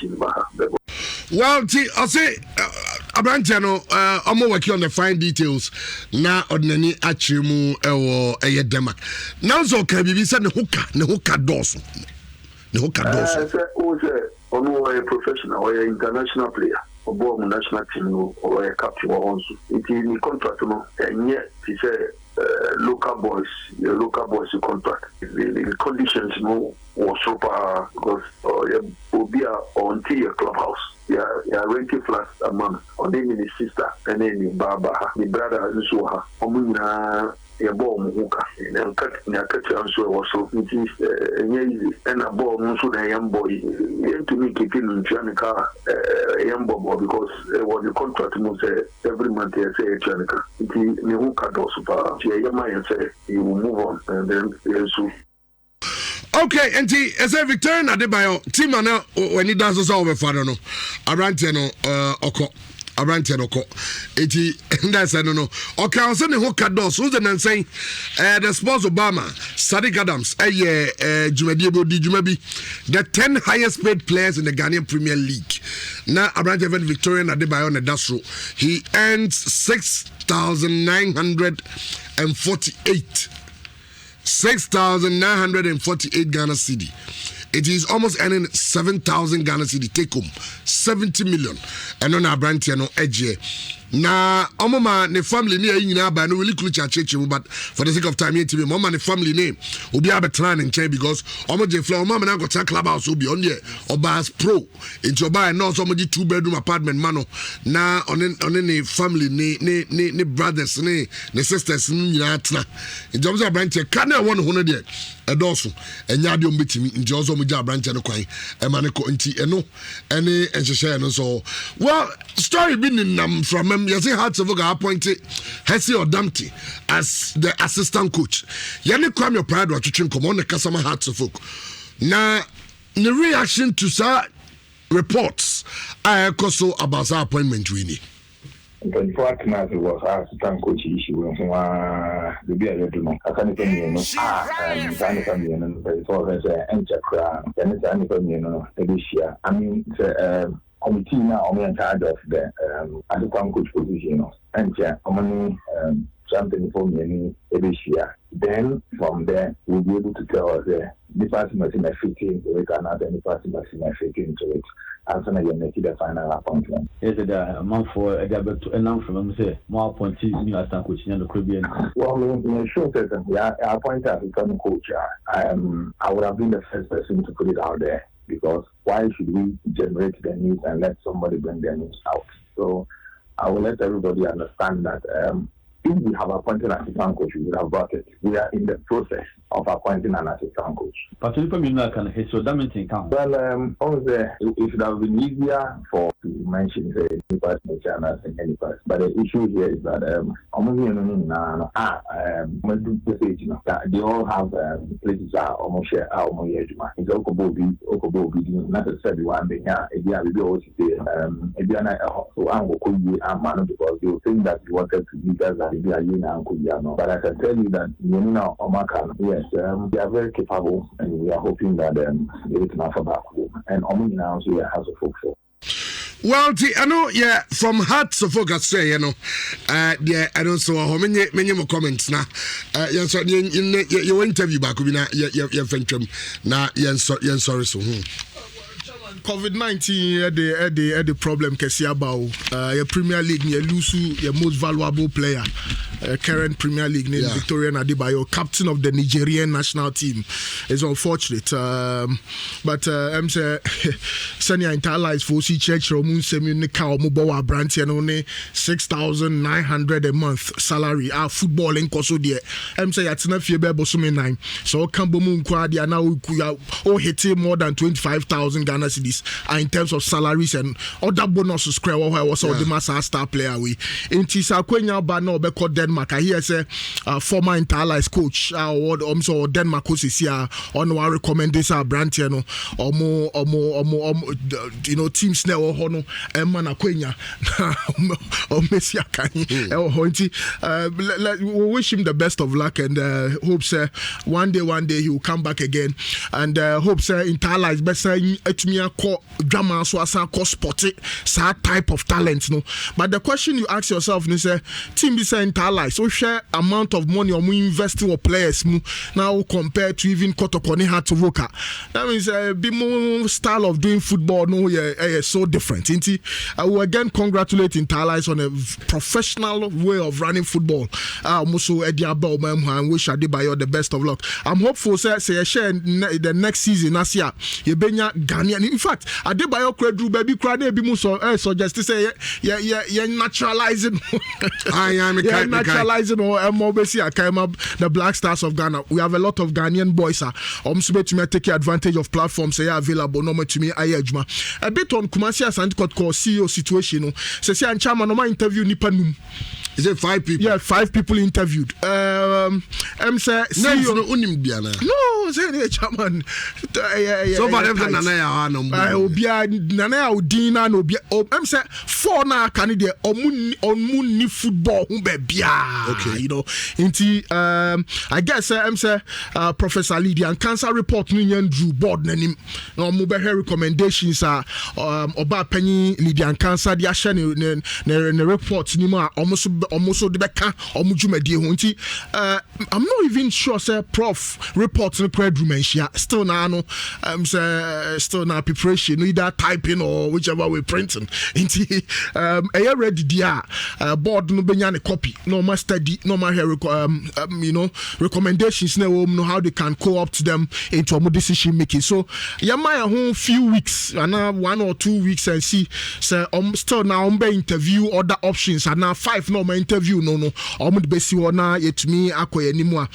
Well, I say, Abrantano, I'm working on the fine details. Now, ordinary achimu or a dema. Now, so can be said the hooker doors. The hooker doors. A professional or an international player. Or born national team or a captain or also. It is in contract, and yet it's a local boys contract. The conditions was super because will be on your clubhouse. Yeah, renting flats a month. On name his sister and then Baba, my brother and so her. Omuna a bomb hooker and cut in a cut also it is and a bomb so the young boy to me keeping in Chanica a young boy because what the contract must say every month I say Chanica. It is me hooker does super. Yamai say you will move on and then so. Okay, and as a Victorian Adebayo, Timana, when he does us over Father, no, Abrantano, Oko, Abrantano, Eti, and that's I don't know. Okay, I was saying, Hoka does, Susan and saying, the spouse Obama, Sadiq Adams, Jumadibo, Dijumabi, the 10 highest paid players in the Ghanaian Premier League. Now, Abrantano Victorian Adebayo, and that's true. He earns 6,948 Ghana cedi. It is almost earning 7,000 Ghana cedi. Take home 70 million. And on our brand here, no edge. Na omama ne family ne nyina ba no really cool church but for the sake of time here to me mama ne family name obi abetran in chain because omo je flow mama na go ta club house obi on there obas pro into oba no so omo 2-bedroom apartment mano na on ne family ne brothers ne sisters nyina atna in terms of branch can na one hono there edoso enya de ombetimi nje ozo omo ja branch no kwan e ma ne ko nti eno ene enhehye no so well story been nam from you see Hearts of Oak appointed Hesse or Dumpty as the assistant coach. Yani kwam your pride or to come on the customer Hearts of Oak. Now, the reaction to sir reports I also about our appointment really. Before Knaz was assistant coach issue when the beer you know. I can't tell you no. I mean committee now I'm in charge of the assistant coach position and something for me this year. Then from there we'll be able to tell us the person must be fitting to it and any person must be fitting to it. And so you make it the final appointment. Is it a month for a to announce from say more appointees new assistant coach in the Caribbean? Well, in short term, I appointed as assistant coach. I would have been the first person to put it out there. Because why should we generate the news and let somebody bring their news out? So I will let everybody understand that if we have appointed an assistant coach, we would have brought it. We are in the process of appointing an assistant coach. But if you can hit so damage in count. Well, it should have been easier for to mention the person channels and any person. But the issue here is that they all have places are almost share our money. It's Okobobi, not necessarily one thing. We always say, because they will think that you wanted to be guys that they are in. But I can tell you that yes, they are very capable, and we are hoping that they will come back home. And now so has a folk for. Well, I know, yeah, from Hearts of Oak, say, you know, yeah, I don't know how many more comments now. Yes, your interview back, your friend, now, yes, sorry, so. COVID-19 the problem kesi about your Premier League you lose your most valuable player current Premier League named Victorian Adebayo, captain of the Nigerian national team. It's unfortunate but I'm say senior entire lives for see church romun semi nika omobawa branch and only 6,900 a month salary footballing koso there I'm say yatina fie be bosome 9 so kambo mu nkwa dia na o hit more than 25,000 Ghana cedis in terms of salaries and other bonuses square what was all the master star player we in tisa kwenya ba na obekọ Denmark. I hear say former Inter-Allies coach or Denmark coach is here on one recommend this brand you know you know teams now hono Emma Nakwenya or Messi Akanyi we wish him the best of luck and hopes one day he will come back again and hopes Inter-Allies better etmia call drama so as call sporty type of talent no but the question you ask yourself is team be say Inter-Allies so share amount of money or invest in players now compared to even Kotokone had to work at that means be more style of doing football no so different. I will again congratulate Inter-Allies on a professional way of running football. Also and wish Adebayo the best of luck. I'm hopeful say share the next season as year you benya Ghanaian. In fact Adebayo Kredru baby crane be suggest to say naturalizing naturalizing or the Black Stars of Ghana. We have a lot of Ghanaian boys to take advantage of platforms say available no to me ayejuma a bit on Kumasi Asante Kotoko CEO situation say chairman no interview nipa num. Is it 5 people? Yeah, 5 people interviewed. Say CEO no unim biana. No, say the chairman. So far everything Nanaya no. Obia Nanaya Odina no bia. Say 4 na candidate omun ni football bia. Okay, you know. Inti I guess say Professor Lydia and cancer report no yan Drew board nanim. No mo be recommendations oba penny Lydia and cancer dia share ne report ni ma almost the beka omujumadi hunti I'm not even sure say prof report no credit mention still now no still now preparation either typing or whichever way printing inti ready dia board no benya ne copy no ma study no ma hear you know recommendations na know how they can co-opt them into a decision making so yama a few weeks and 1 or 2 weeks and see say still now interview other options and now 5 no interview no the best na yet me akoye nimu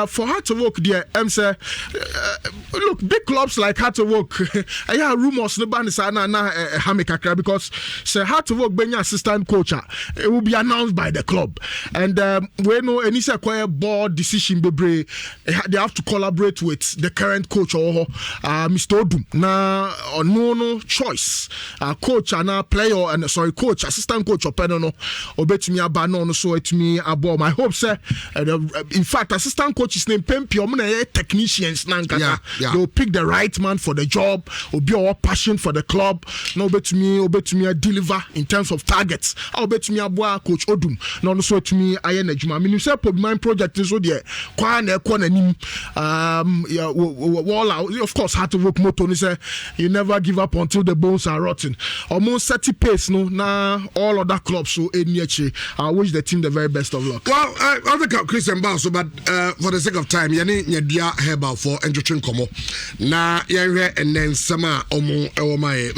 for her to work there say look big clubs like her to work I hear rumors no ban is na hamikakra because say her to work benya assistant coach it will be announced by the club and we know any say board decision bebre they have to collaborate with the current coach or Mr. Odum na no choice coach and player and coach assistant coach or no obetumi aba no so etumi abo my hope say in fact assistant coach's name Pempio technicians nankasa they'll pick the right man for the job obi or passion for the club no obetumi deliver in terms of targets obetumi abo coach Odum no so etumi aye na djuma me say my project so there kwa na ekọ na nim of course had to work moto ni say you never give up until the bones are rotten almost 30 pace no na all other clubs so eniachi I wish the team the very best of luck. Well, I think Christian Basso, but for the sake of time, Nhyira herbal for entertain komo. Na and then sama omo my